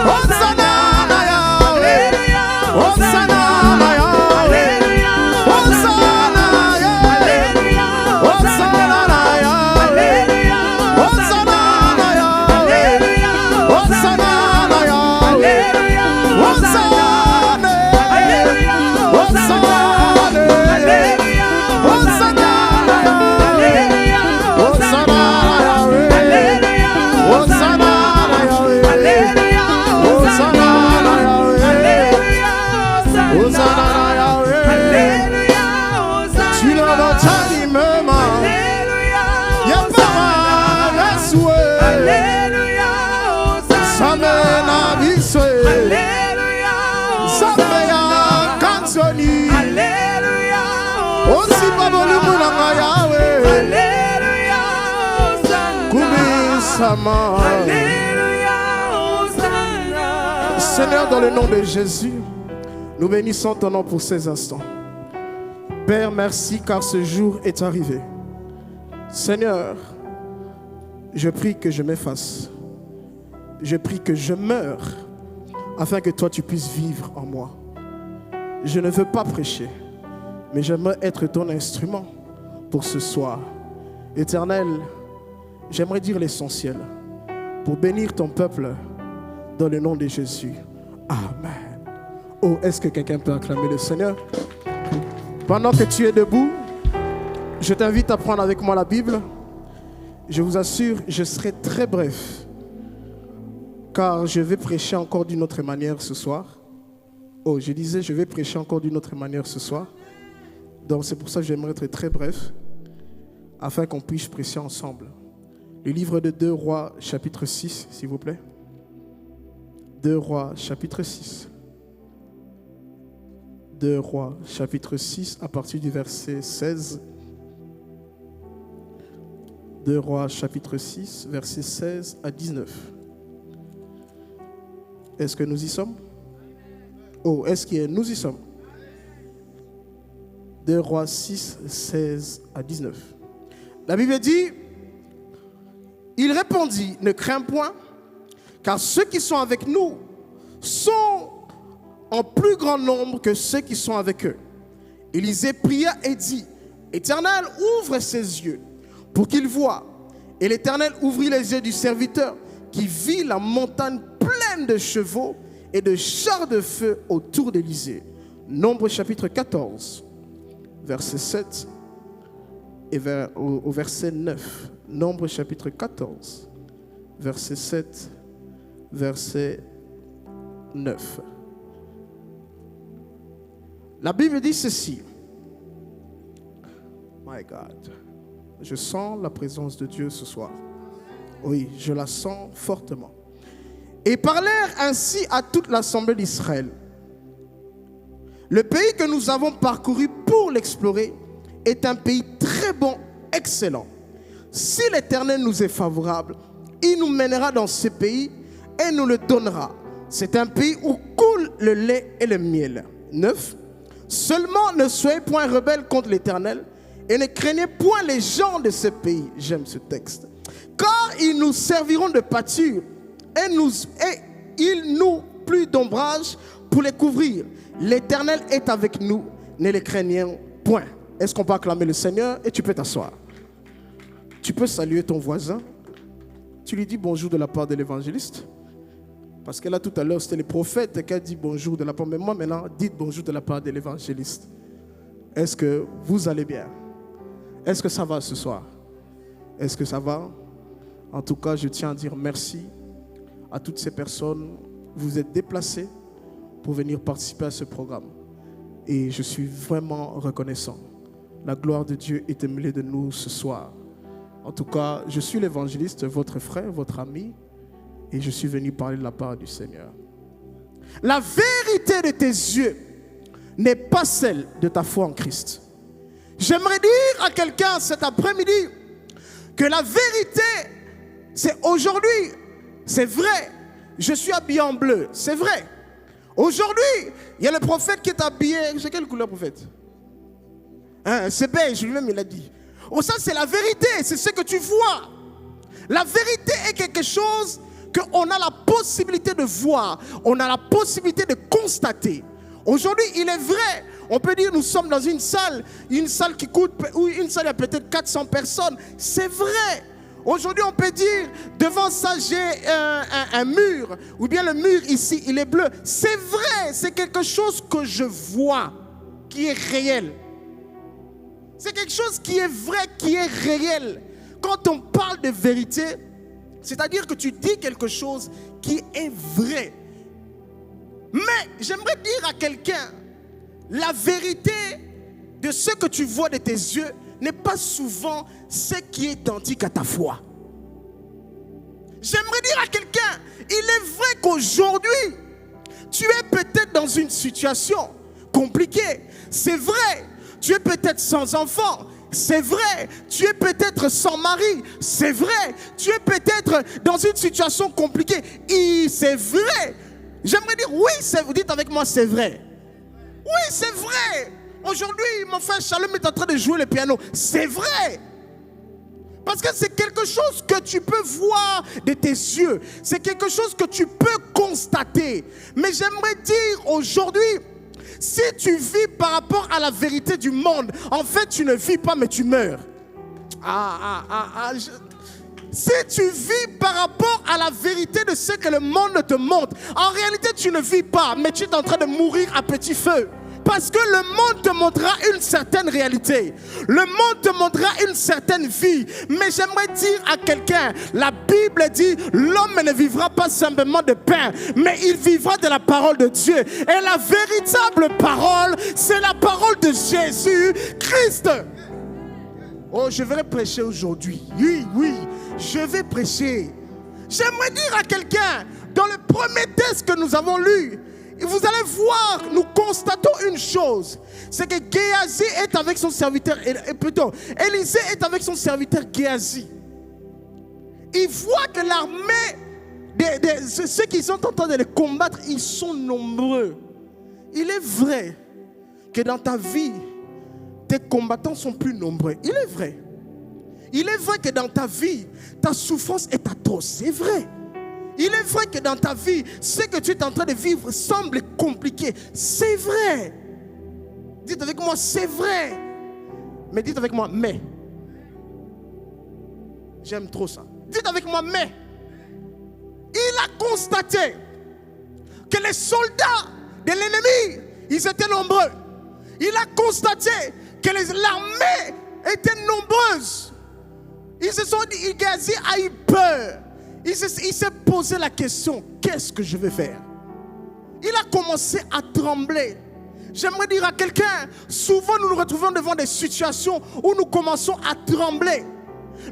Hosanna na Yahweh. Hosanna na Yahweh. Hosanna Yahweh. Hosanna na Yahweh. Hosanna na Yahweh. Hosanna na Yahweh. Hosanna. Seigneur, dans le nom de Jésus, nous bénissons ton nom pour ces instants. Père, merci car ce jour est arrivé. Seigneur, je prie que je m'efface. Je prie que je meure afin que toi tu puisses vivre en moi. Je ne veux pas prêcher, mais j'aimerais être ton instrument pour ce soir. Éternel, j'aimerais dire l'essentiel pour bénir ton peuple dans le nom de Jésus. Amen. Oh, est-ce que quelqu'un peut acclamer le Seigneur? Pendant que tu es debout, je t'invite à prendre avec moi la Bible. Je vous assure, je serai très bref, car je vais prêcher encore d'une autre manière ce soir. Oh, je disais, je vais prêcher encore d'une autre manière ce soir. Donc c'est pour ça que j'aimerais être très bref, afin qu'on puisse prêcher ensemble. Le livre de 2 Rois, chapitre 6, s'il vous plaît. 2 Rois, chapitre 6. 2 Rois, chapitre 6, à partir du verset 16. 2 Rois, chapitre 6, verset 16 à 19. Est-ce que nous y sommes? Oh, est-ce que nous y sommes? 2 Rois 6, 16 à 19. La Bible dit, il répondit, ne crains point, car ceux qui sont avec nous sont en plus grand nombre que ceux qui sont avec eux. Élisée pria et dit, Éternel, ouvre ses yeux pour qu'il voie. Et l'Éternel ouvrit les yeux du serviteur qui vit la montagne pleine de chevaux et de chars de feu autour d'Élisée. Nombre chapitre 14, verset 7 et au verset 9. Nombre chapitre 14, verset 7, verset 9. La Bible dit ceci. My God. Je sens la présence de Dieu ce soir. Oui, je la sens fortement. Et parlèrent ainsi à toute l'assemblée d'Israël. Le pays que nous avons parcouru pour l'explorer est un pays très bon, excellent. Si l'Éternel nous est favorable, il nous mènera dans ce pays et nous le donnera. C'est un pays où coule le lait et le miel. 9. Seulement ne soyez point rebelles contre l'Éternel et ne craignez point les gens de ce pays. J'aime ce texte. Car ils nous serviront de pâture et ils nous plus d'ombrage pour les couvrir. L'Éternel est avec nous, ne les craignons point. Est-ce qu'on peut acclamer le Seigneur? Et tu peux t'asseoir. Tu peux saluer ton voisin. Tu lui dis bonjour de la part de l'évangéliste. Parce que là tout à l'heure c'était le prophète qui a dit bonjour de la part. Mais moi maintenant, dites bonjour de la part de l'évangéliste. Est-ce que vous allez bien? Est-ce que ça va ce soir? Est-ce que ça va? En tout cas, je tiens à dire merci à toutes ces personnes. Vous êtes déplacés pour venir participer à ce programme. Et je suis vraiment reconnaissant. La gloire de Dieu est au milieu de nous ce soir. En tout cas, je suis l'évangéliste, votre frère, votre ami, et je suis venu parler de la part du Seigneur. La vérité de tes yeux n'est pas celle de ta foi en Christ. J'aimerais dire à quelqu'un cet après-midi que la vérité, c'est aujourd'hui, c'est vrai. Je suis habillé en bleu, c'est vrai. Aujourd'hui, il y a le prophète qui est habillé. C'est quelle couleur, prophète? C'est beige, lui-même il a dit. Oh, ça c'est la vérité, c'est ce que tu vois. La vérité est quelque chose qu'on a la possibilité de voir, on a la possibilité de constater. Aujourd'hui, il est vrai, on peut dire nous sommes dans une salle qui coûte, ou une salle à peut-être 400 personnes. C'est vrai. Aujourd'hui, on peut dire, devant ça, j'ai un mur, ou bien le mur ici, il est bleu. C'est vrai, c'est quelque chose que je vois, qui est réel. C'est quelque chose qui est vrai, qui est réel. Quand on parle de vérité, c'est-à-dire que tu dis quelque chose qui est vrai. Mais j'aimerais dire à quelqu'un, la vérité de ce que tu vois de tes yeux n'est pas souvent ce qui est identique à ta foi. J'aimerais dire à quelqu'un, il est vrai qu'aujourd'hui, tu es peut-être dans une situation compliquée. C'est vrai, tu es peut-être sans enfant. C'est vrai, tu es peut-être sans mari. C'est vrai, tu es peut-être dans une situation compliquée. Et c'est vrai. J'aimerais dire, oui, vous dites avec moi, c'est vrai. Oui, c'est vrai. Aujourd'hui, mon frère Shalom est en train de jouer le piano. C'est vrai. Parce que c'est quelque chose que tu peux voir de tes yeux. C'est quelque chose que tu peux constater. Mais j'aimerais dire aujourd'hui, si tu vis par rapport à la vérité du monde, en fait, tu ne vis pas, mais tu meurs. Si tu vis par rapport à la vérité de ce que le monde te montre, en réalité, tu ne vis pas, mais tu es en train de mourir à petit feu. Parce que le monde te montrera une certaine réalité. Le monde te montrera une certaine vie. Mais j'aimerais dire à quelqu'un, la Bible dit, l'homme ne vivra pas simplement de pain, mais il vivra de la parole de Dieu. Et la véritable parole, c'est la parole de Jésus Christ. Oh, je vais prêcher aujourd'hui. Oui, je vais prêcher. J'aimerais dire à quelqu'un, dans le premier texte que nous avons lu, vous allez voir, nous constatons une chose. C'est que Géasi est avec son serviteur, Élisée est avec son serviteur Géasi. Il voit que l'armée, ceux qui sont en train de les combattre, ils sont nombreux. Il est vrai que dans ta vie, tes combattants sont plus nombreux. Il est vrai. Il est vrai que dans ta vie, ta souffrance est atroce. C'est vrai. Il est vrai que dans ta vie, ce que tu es en train de vivre semble compliqué. C'est vrai. Dites avec moi, c'est vrai. Mais dites avec moi, mais. J'aime trop ça. Dites avec moi, mais. Il a constaté que les soldats de l'ennemi, ils étaient nombreux. Il a constaté que l'armée était nombreuse. Ils se sont dit, Géasi a eu peur. Il s'est posé la question, qu'est-ce que je vais faire? Il a commencé à trembler. J'aimerais dire à quelqu'un, souvent nous nous retrouvons devant des situations où nous commençons à trembler.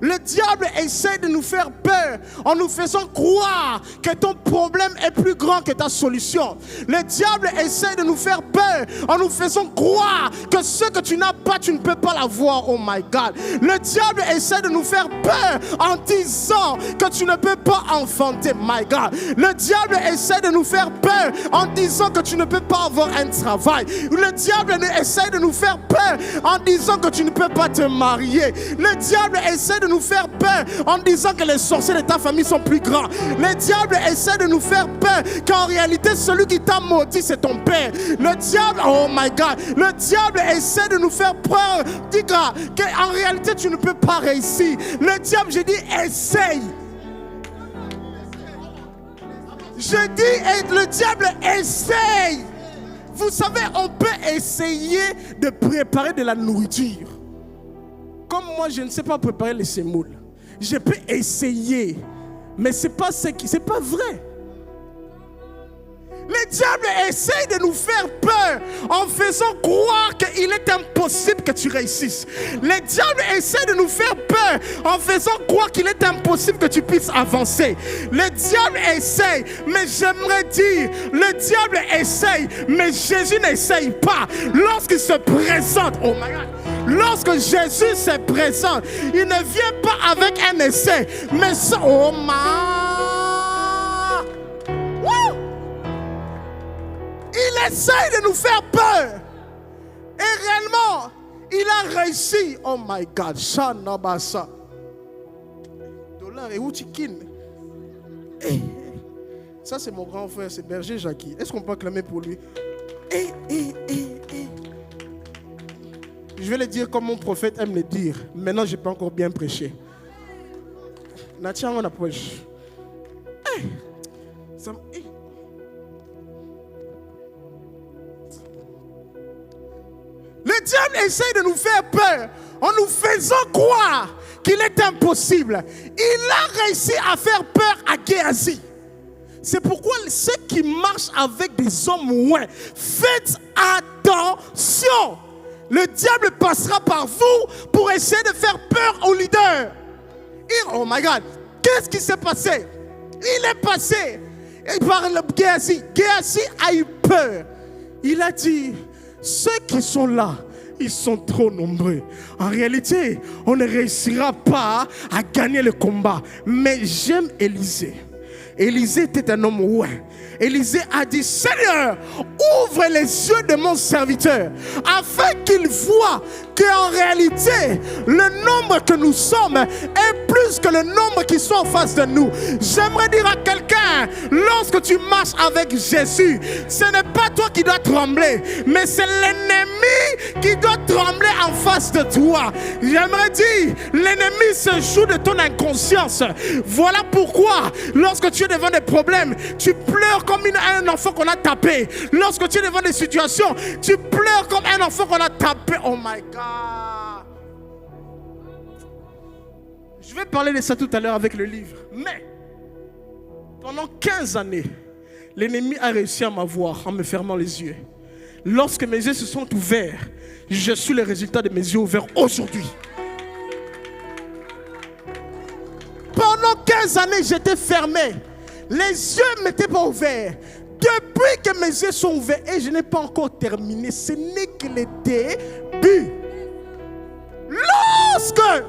Le diable essaie de nous faire peur en nous faisant croire que ton problème est plus grand que ta solution. Le diable essaie de nous faire peur en nous faisant croire que ce que tu n'as pas, tu ne peux pas l'avoir. Oh my God. Le diable essaie de nous faire peur en disant que tu ne peux pas enfanter. My God. Le diable essaie de nous faire peur en disant que tu ne peux pas avoir un travail. Le diable essaie de nous faire peur en disant que tu ne peux pas te marier. Le diable essaie de nous faire peur en disant que les sorciers de ta famille sont plus grands. Le diable essaie de nous faire peur qu'en réalité celui qui t'a maudit c'est ton père. Le diable, oh my God, le diable essaie de nous faire peur, dis qu'en réalité tu ne peux pas réussir. Le diable, je dis essaye. Je dis, le diable essaye. Vous savez, on peut essayer de préparer de la nourriture. Comme moi, je ne sais pas préparer les sémoules. Je peux essayer, mais c'est pas vrai. Le diable essaie de nous faire peur en faisant croire qu'il est impossible que tu réussisses. Le diable essaie de nous faire peur en faisant croire qu'il est impossible que tu puisses avancer. Le diable essaie, mais j'aimerais dire, le diable essaie, mais Jésus n'essaye pas. Lorsqu'il se présente, oh my God, lorsque Jésus se présente, il ne vient pas avec un essai, mais ça, oh my. Il essaye de nous faire peur. Et réellement, Il a réussi. Oh my God. Shanabasa. Dollar et Uchikin. Ça, c'est mon grand frère, c'est Berger Jackie. Est-ce qu'on peut acclamer pour lui? Je vais le dire comme mon prophète aime le dire. Maintenant, je n'ai pas encore bien prêché. Natia, on approche. Le diable essaie de nous faire peur en nous faisant croire qu'il est impossible. Il a réussi à faire peur à Géasi. C'est pourquoi ceux qui marchent avec des hommes loin, faites attention. Le diable passera par vous pour essayer de faire peur aux leaders. Oh my God, qu'est-ce qui s'est passé? Il est passé par le Géasi. Géasi a eu peur. Il a dit, ceux qui sont là, ils sont trop nombreux. En réalité, on ne réussira pas à gagner le combat. Mais j'aime Élisée. Élisée était un homme ouin. Élisée a dit, Seigneur, ouvre les yeux de mon serviteur afin qu'il voie qu'en réalité, le nombre que nous sommes est plus que le nombre qui sont en face de nous. J'aimerais dire à quelqu'un, lorsque tu marches avec Jésus, ce n'est pas toi qui dois trembler, mais c'est l'ennemi qui doit trembler en face de toi. J'aimerais dire, l'ennemi se joue de ton inconscience. Voilà pourquoi, lorsque tu es devant des problèmes, tu pleures comme un enfant qu'on a tapé. Lorsque tu es devant des situations, tu pleures comme un enfant qu'on a tapé. Oh my God. Je vais parler de ça tout à l'heure avec le livre. Mais pendant 15 années, l'ennemi a réussi à m'avoir en me fermant les yeux. Lorsque mes yeux se sont ouverts, je suis le résultat de mes yeux ouverts aujourd'hui. Pendant 15 années, j'étais fermé. Les yeux ne m'étaient pas ouverts. Depuis que mes yeux sont ouverts, et je n'ai pas encore terminé, ce n'est que le début. Lorsque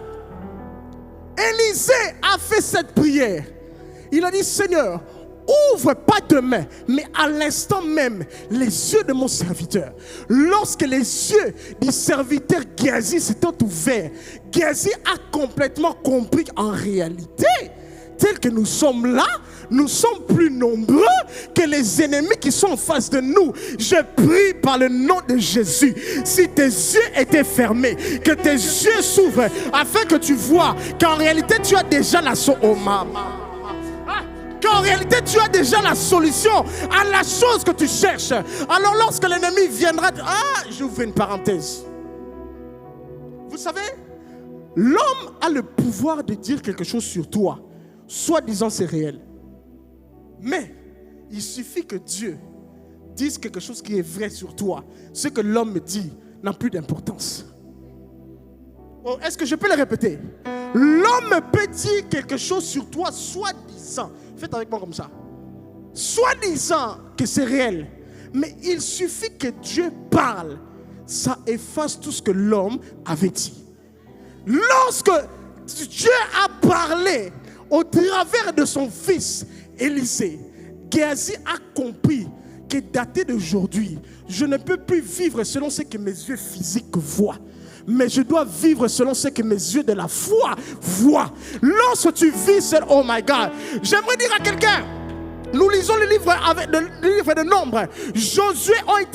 Élisée a fait cette prière, il a dit, Seigneur, ouvre pas demain, mais à l'instant même, les yeux de mon serviteur. Lorsque les yeux du serviteur Géasi s'étaient ouverts, Géasi a complètement compris qu'en réalité, tel que nous sommes là, nous sommes plus nombreux que les ennemis qui sont en face de nous. Je prie par le nom de Jésus, si tes yeux étaient fermés, que tes yeux s'ouvrent afin que tu vois qu'en réalité tu as déjà la qu'en réalité tu as déjà la solution à la chose que tu cherches. Alors lorsque l'ennemi viendra, j'ouvre une parenthèse. Vous savez, l'homme a le pouvoir de dire quelque chose sur toi, soi-disant c'est réel. Mais il suffit que Dieu dise quelque chose qui est vrai sur toi. Ce que l'homme dit n'a plus d'importance. Oh, est-ce que je peux le répéter? L'homme peut dire quelque chose sur toi, soi-disant. Faites avec moi comme ça. Soi-disant que c'est réel. Mais il suffit que Dieu parle. Ça efface tout ce que l'homme avait dit. Lorsque Dieu a parlé au travers de son fils Élisée, Géasi a compris que daté d'aujourd'hui, je ne peux plus vivre selon ce que mes yeux physiques voient, mais je dois vivre selon ce que mes yeux de la foi voient. Lorsque tu vis seul, oh my God, j'aimerais dire à quelqu'un, nous lisons le livre de Nombres. Josué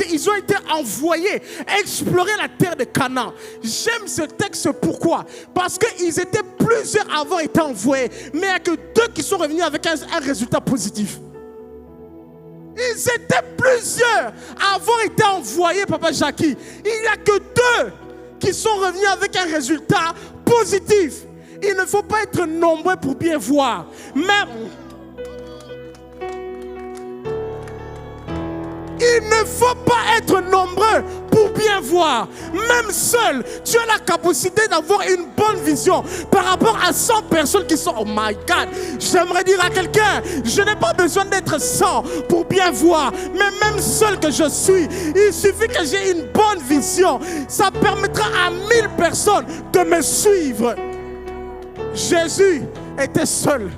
ils ont été envoyés explorer la terre de Canaan. J'aime ce texte, pourquoi? Parce qu'ils étaient plusieurs avant été envoyés, mais il n'y a que 2 qui sont revenus avec un résultat positif. Ils étaient plusieurs avant été envoyés, Papa Jackie. Il n'y a que 2 qui sont revenus avec un résultat positif. Il ne faut pas être nombreux pour bien voir. Il ne faut pas être nombreux pour bien voir. Même seul, tu as la capacité d'avoir une bonne vision par rapport à 100 personnes qui sont... Oh my God, j'aimerais dire à quelqu'un, je n'ai pas besoin d'être 100 pour bien voir. Mais même seul que je suis, il suffit que j'ai une bonne vision. Ça permettra à 1000 personnes de me suivre. Jésus était seul.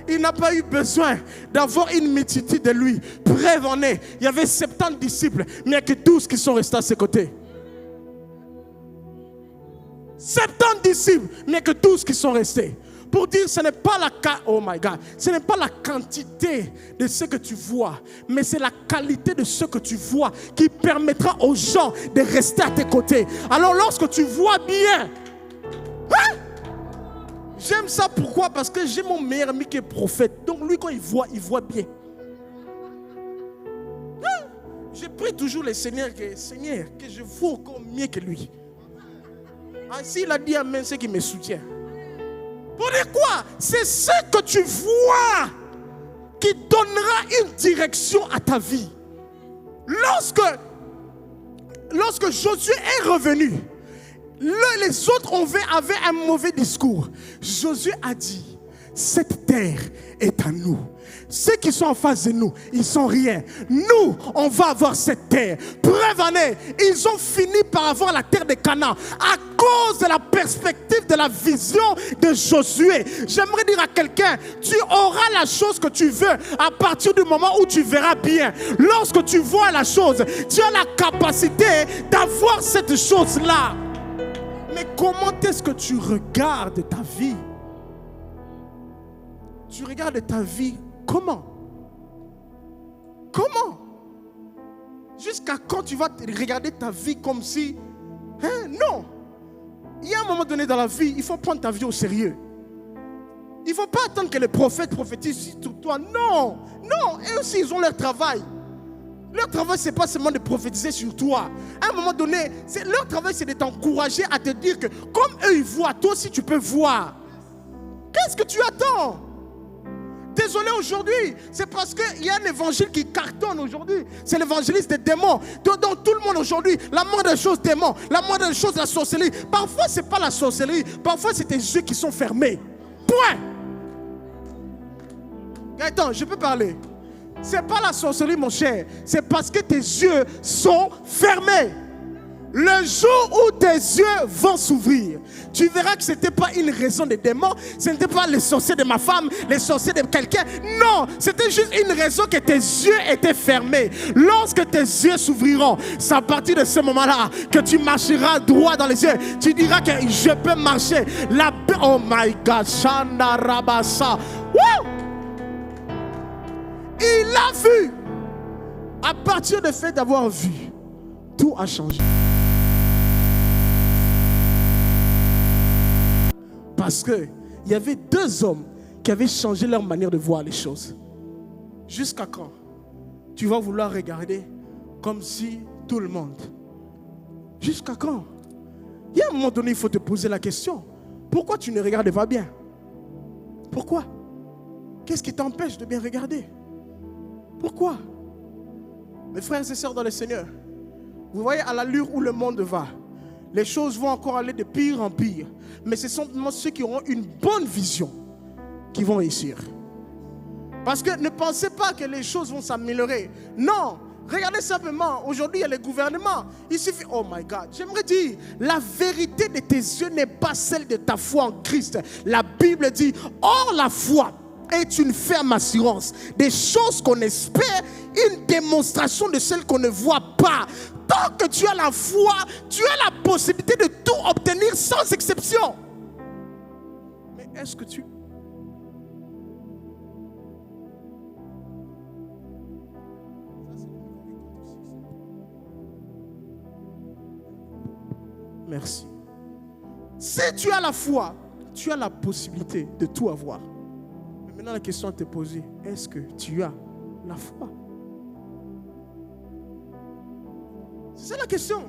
Il n'a pas eu besoin d'avoir une multitude de lui. Preuve en est, il y avait 70 disciples, mais il n'y a que 12 qui sont restés à ses côtés. 70 disciples, mais que 12 qui sont restés. Pour dire, ce n'est pas oh my God, ce n'est pas la quantité de ce que tu vois, mais c'est la qualité de ce que tu vois qui permettra aux gens de rester à tes côtés. Alors lorsque tu vois bien, hein? J'aime ça, pourquoi? Parce que j'ai mon meilleur ami qui est prophète. Donc lui, quand il voit bien. Hein? Je prie toujours le Seigneur, que je vois encore mieux que lui. Ah, s'il a dit amen, c'est qu'il me soutient. Pour dire quoi? C'est ce que tu vois qui donnera une direction à ta vie. Lorsque Josué est revenu, les autres avaient un mauvais discours. Josué a dit, cette terre est à nous. Ceux qui sont en face de nous, ils sont rien. Nous, on va avoir cette terre. Preuve en est, ils ont fini par avoir la terre de Canaan à cause de la perspective, de la vision de Josué. J'aimerais dire à quelqu'un, tu auras la chose que tu veux à partir du moment où tu verras bien. Lorsque tu vois la chose, tu as la capacité d'avoir cette chose-là. Mais comment est-ce que tu regardes ta vie? Tu regardes ta vie comment? Comment? Jusqu'à quand tu vas regarder ta vie comme si... Hein? Non. Il y a un moment donné dans la vie, il faut prendre ta vie au sérieux. Il ne faut pas attendre que les prophètes prophétisent sur toi. Non. Non. Eux aussi, ils ont leur travail. Leur travail, ce n'est pas seulement de prophétiser sur toi. À un moment donné, leur travail, c'est de t'encourager à te dire que comme eux, ils voient, toi aussi, tu peux voir. Qu'est-ce que tu attends? Désolé aujourd'hui, c'est parce qu'il y a un évangile qui cartonne aujourd'hui. C'est l'évangéliste des démons. Dans tout le monde aujourd'hui, la moindre des choses démons, la moindre des choses la sorcellerie. Parfois, ce n'est pas la sorcellerie. Parfois, c'est tes yeux qui sont fermés. Point. Attends, je peux parler. Ce n'est pas la sorcellerie, mon cher. C'est parce que tes yeux sont fermés. Le jour où tes yeux vont s'ouvrir, tu verras que ce n'était pas une raison des démons, ce n'était pas les sorciers de ma femme, les sorciers de quelqu'un. Non, c'était juste une raison que tes yeux étaient fermés. Lorsque tes yeux s'ouvriront, c'est à partir de ce moment-là que tu marcheras droit dans les yeux. Tu diras que je peux marcher. Oh my God, Shanda Rabasa. Woo! Il a vu. À partir du fait d'avoir vu, tout a changé. Parce qu'il y avait deux hommes qui avaient changé leur manière de voir les choses. Jusqu'à quand tu vas vouloir regarder comme si tout le monde? Jusqu'à quand? Il y a un moment donné, il faut te poser la question. Pourquoi tu ne regardes pas bien? Pourquoi? Qu'est-ce qui t'empêche de bien regarder? Pourquoi? Mes frères et sœurs dans le Seigneur, vous voyez à l'allure où le monde va, les choses vont encore aller de pire en pire. Mais ce sont seulement ceux qui auront une bonne vision qui vont réussir. Parce que ne pensez pas que les choses vont s'améliorer. Non, regardez simplement, aujourd'hui il y a les gouvernements. Il suffit, oh my God, j'aimerais dire, la vérité de tes yeux n'est pas celle de ta foi en Christ. La Bible dit, or la foi est une ferme assurance des choses qu'on espère, une démonstration de celles qu'on ne voit pas. Tant que tu as la foi, tu as la possibilité de tout obtenir sans exception. Mais est-ce que tu... Merci. Si tu as la foi, tu as la possibilité de tout avoir. Mais maintenant la question à te poser, est-ce que tu as la foi? C'est la question.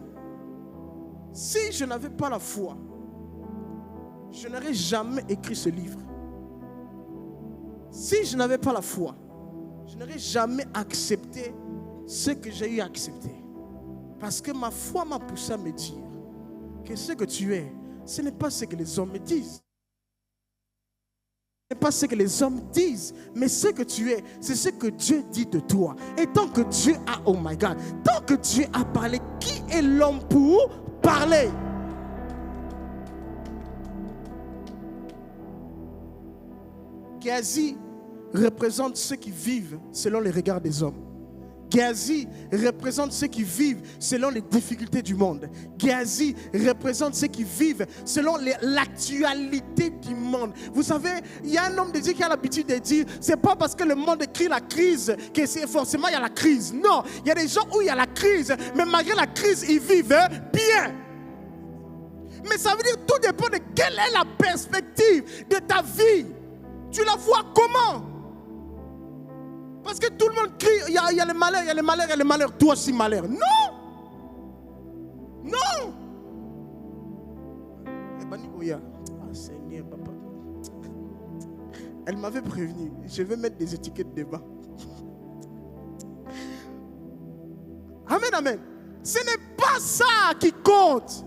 Si je n'avais pas la foi, je n'aurais jamais écrit ce livre. Si je n'avais pas la foi, je n'aurais jamais accepté ce que j'ai eu à accepter. Parce que ma foi m'a poussé à me dire que ce que tu es, ce n'est pas ce que les hommes me disent. Ce n'est pas ce que les hommes disent, mais ce que tu es, c'est ce que Dieu dit de toi. Et tant que Dieu a, oh my God, tant que Dieu a parlé, qui est l'homme pour parler? Géasi représente ceux qui vivent selon les regards des hommes. Géasi représente ceux qui vivent selon les difficultés du monde. Géasi représente ceux qui vivent selon l'actualité du monde. Vous savez, il y a un homme de Dieu qui a l'habitude de dire, c'est pas parce que le monde crie la crise que c'est forcément il y a la crise. Non, il y a des gens où il y a la crise, mais malgré la crise, ils vivent bien. Mais ça veut dire tout dépend de quelle est la perspective de ta vie. Tu la vois comment? Parce que tout le monde crie, il y a le malheur, il y a le malheur, il y a le malheur. Toi aussi malheur. Non. Non. Ah, Seigneur, papa. Elle m'avait prévenu. Je vais mettre des étiquettes devant. Amen, amen. Ce n'est pas ça qui compte.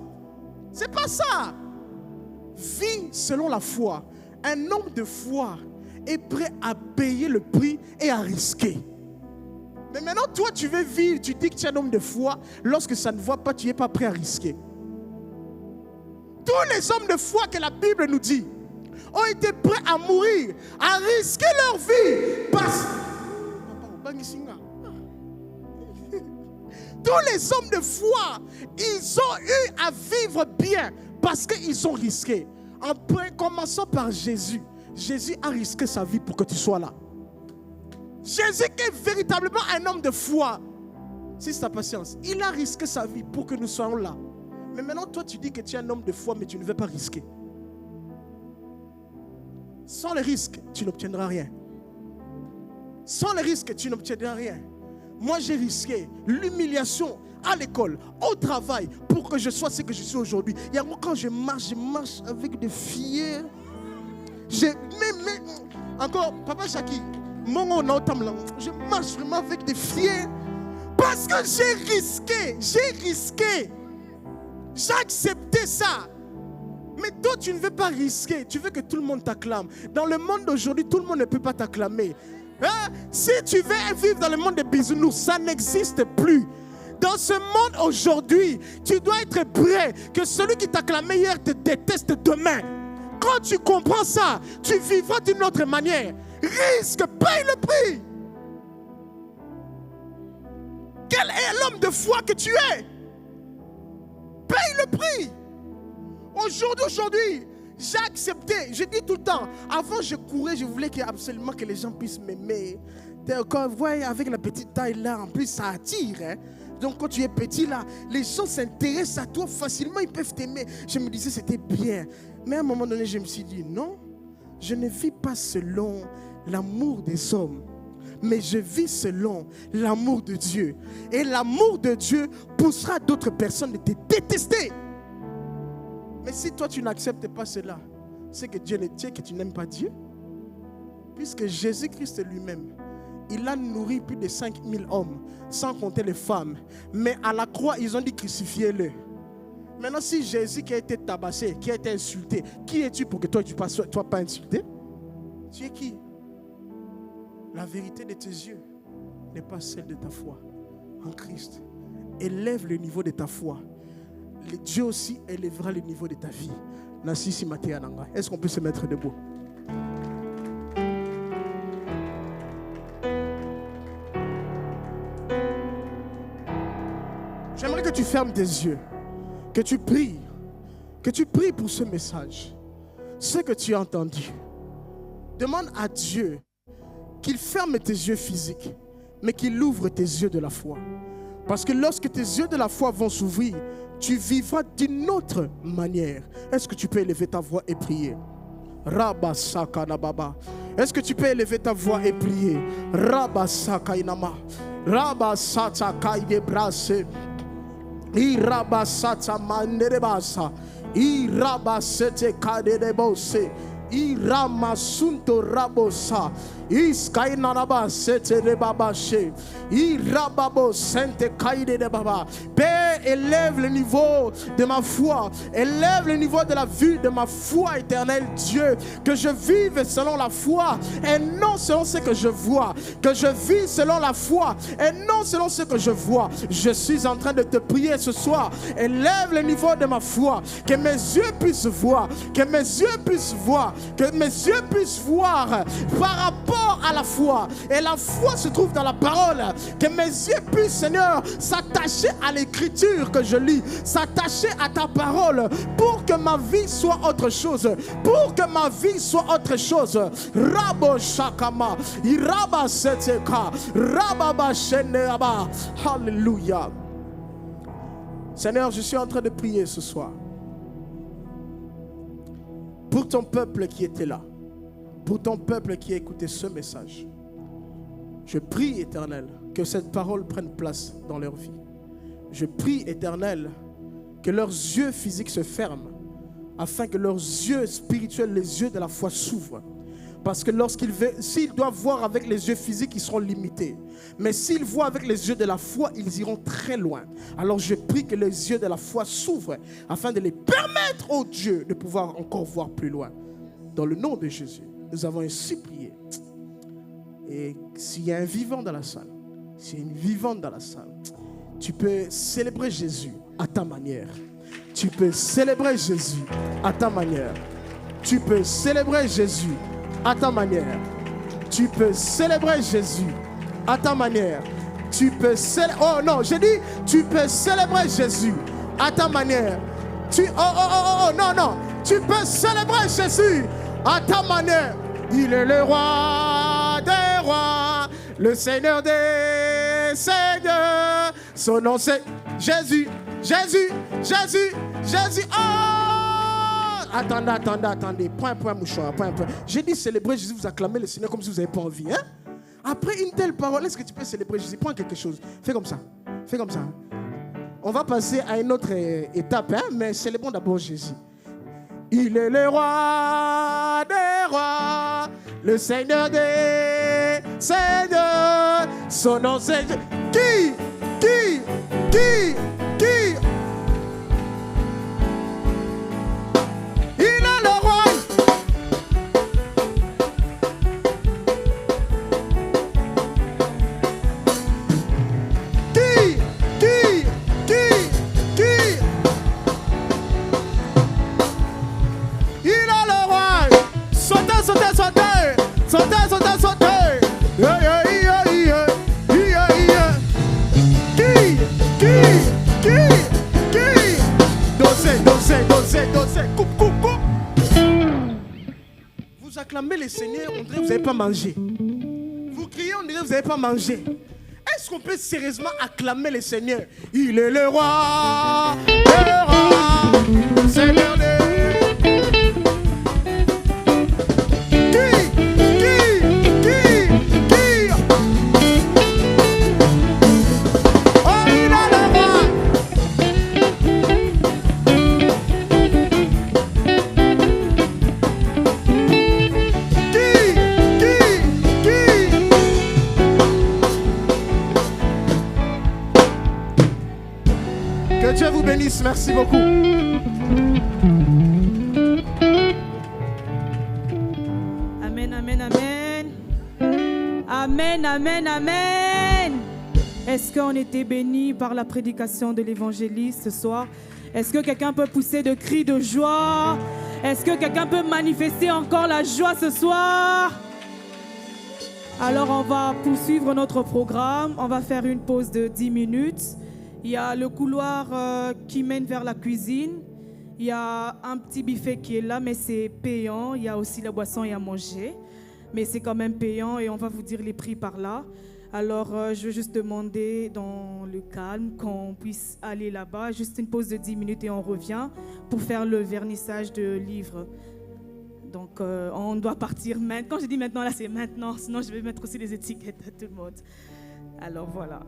C'est pas ça. Vis selon la foi. Un homme de foi est prêt à payer le prix et à risquer. Mais maintenant, toi, tu veux vivre, tu dis que tu es un homme de foi. Lorsque ça ne va pas, tu n'es pas prêt à risquer. Tous les hommes de foi que la Bible nous dit ont été prêts à mourir, à risquer leur vie. Tous les hommes de foi, ils ont eu à vivre bien parce qu'ils ont risqué. En commençant par Jésus. Jésus a risqué sa vie pour que tu sois là. Jésus qui est véritablement un homme de foi. C'est ta patience. Il a risqué sa vie pour que nous soyons là. Mais maintenant, toi, tu dis que tu es un homme de foi, mais tu ne veux pas risquer. Sans le risque, tu n'obtiendras rien. Sans le risque, tu n'obtiendras rien. Moi, j'ai risqué l'humiliation à l'école, au travail, pour que je sois ce que je suis aujourd'hui. Il y a moi, quand je marche avec des filles. Encore, Papa Chaki, je marche vraiment avec des filles. Parce que j'ai risqué. J'ai accepté ça. Mais toi, tu ne veux pas risquer. Tu veux que tout le monde t'acclame. Dans le monde d'aujourd'hui, tout le monde ne peut pas t'acclamer. Hein? Si tu veux vivre dans le monde des bisounours, ça n'existe plus. Dans ce monde aujourd'hui, tu dois être prêt que celui qui t'acclamait hier te déteste demain. Quand tu comprends ça, tu vivras d'une autre manière. Risque, paye le prix. Quel est l'homme de foi que tu es? Paye le prix. Aujourd'hui, j'ai accepté. Je dis tout le temps, avant je courais, je voulais absolument que les gens puissent m'aimer. Quand vous voyez avec la petite taille là, en plus ça attire. Hein? Donc quand tu es petit là, les gens s'intéressent à toi facilement, ils peuvent t'aimer. Je me disais c'était bien. Mais à un moment donné, je me suis dit non, je ne vis pas selon l'amour des hommes, mais je vis selon l'amour de Dieu. Et l'amour de Dieu poussera d'autres personnes à te détester. Mais si toi tu n'acceptes pas cela, c'est que Dieu est Dieu, que tu n'aimes pas Dieu. Puisque Jésus-Christ lui-même, il a nourri plus de 5000 hommes, sans compter les femmes. Mais à la croix, ils ont dit crucifiez-le. Maintenant, si Jésus qui a été tabassé, qui a été insulté, qui es-tu pour que toi tu ne sois pas insulté? Tu es qui? La vérité de tes yeux n'est pas celle de ta foi en Christ. Élève le niveau de ta foi. Dieu aussi élèvera le niveau de ta vie. Est-ce qu'on peut se mettre debout? J'aimerais que tu fermes tes yeux, que tu pries pour ce message, ce que tu as entendu. Demande à Dieu qu'il ferme tes yeux physiques, mais qu'il ouvre tes yeux de la foi. Parce que lorsque tes yeux de la foi vont s'ouvrir, tu vivras d'une autre manière. Est-ce que tu peux élever ta voix et prier? Rabba Sakana Baba. Est-ce que tu peux élever ta voix et prier? Rabba Sakainama. Rabba Satakaide Brasse. Iraba Sata Manderebasa. Iraba Sete Kadebose. Irama Sunto Rabosa. Iskainaraba Sete Rebabashe. Irababo Sente Kaide de Baba. Paix élève le niveau de ma foi. Élève le niveau de la vue de ma foi éternelle, Dieu. Que je vive selon la foi et non selon ce que je vois. Que je vis selon la foi et non selon ce que je vois. Je suis en train de te prier ce soir. Élève le niveau de ma foi. Que mes yeux puissent voir. Que mes yeux puissent voir. Que mes yeux puissent voir par rapport à la foi. Et la foi se trouve dans la parole. Que mes yeux puissent, Seigneur, s'attacher à l'écriture que je lis. S'attacher à ta parole pour que ma vie soit autre chose. Pour que ma vie soit autre chose. Rabo Shakama. Iraba Seteka. Rababa Sheneaba. Alléluia. Seigneur, je suis en train de prier ce soir pour ton peuple qui était là, pour ton peuple qui a écouté ce message. Je prie, Éternel, que cette parole prenne place dans leur vie. Je prie, Éternel, que leurs yeux physiques se ferment, afin que leurs yeux spirituels, les yeux de la foi s'ouvrent. Parce que s'ils doivent voir avec les yeux physiques, ils seront limités. Mais s'ils voient avec les yeux de la foi, ils iront très loin. Alors je prie que les yeux de la foi s'ouvrent, afin de les permettre, oh Dieu, de pouvoir encore voir plus loin. Dans le nom de Jésus, nous avons ainsi prié. Et s'il y a un vivant dans la salle, s'il y a une vivante dans la salle, tu peux célébrer Jésus à ta manière. Tu peux célébrer Jésus à ta manière. Tu peux célébrer Jésus à ta manière. Tu peux célébrer Jésus à ta manière. Tu peux célébrer... Oh non, j'ai dit, tu peux célébrer Jésus à ta manière. Non. Tu peux célébrer Jésus à ta manière. Il est le roi des rois, le Seigneur des seigneurs. Son nom c'est Jésus. Oh! Attendez. Point, mouchoir. J'ai dit célébrer Jésus, vous acclamez le Seigneur comme si vous n'avez pas envie. Hein? Après une telle parole, est-ce que tu peux célébrer Jésus? Prends quelque chose. Fais comme ça. On va passer à une autre étape, hein? Mais célébrons d'abord Jésus. Il est le roi des rois, le Seigneur des seigneurs. Son nom c'est... Qui? Il est le roi. Qui? Il est le roi. Sautez. Dansez. Coupe. Vous acclamez le Seigneur, on dirait que vous n'avez pas mangé. Vous criez, on dirait que vous n'avez pas mangé. Est-ce qu'on peut sérieusement acclamer le Seigneur? Il est le roi, Seigneur des... Que Dieu vous bénisse, merci beaucoup. Amen. Est-ce qu'on était béni par la prédication de l'évangéliste ce soir? Est-ce que quelqu'un peut pousser de cris de joie? Est-ce que quelqu'un peut manifester encore la joie ce soir? Alors on va poursuivre notre programme. On va faire une pause de 10 minutes. Il y a le couloir qui mène vers la cuisine. Il y a un petit buffet qui est là, mais c'est payant. Il y a aussi la boisson et à manger. Mais c'est quand même payant et on va vous dire les prix par là. Alors, je veux juste demander dans le calme qu'on puisse aller là-bas. Juste une pause de 10 minutes et on revient pour faire le vernissage de livres. Donc, on doit partir maintenant. Quand je dis maintenant, là, c'est maintenant. Sinon, je vais mettre aussi les étiquettes à tout le monde. Alors, voilà.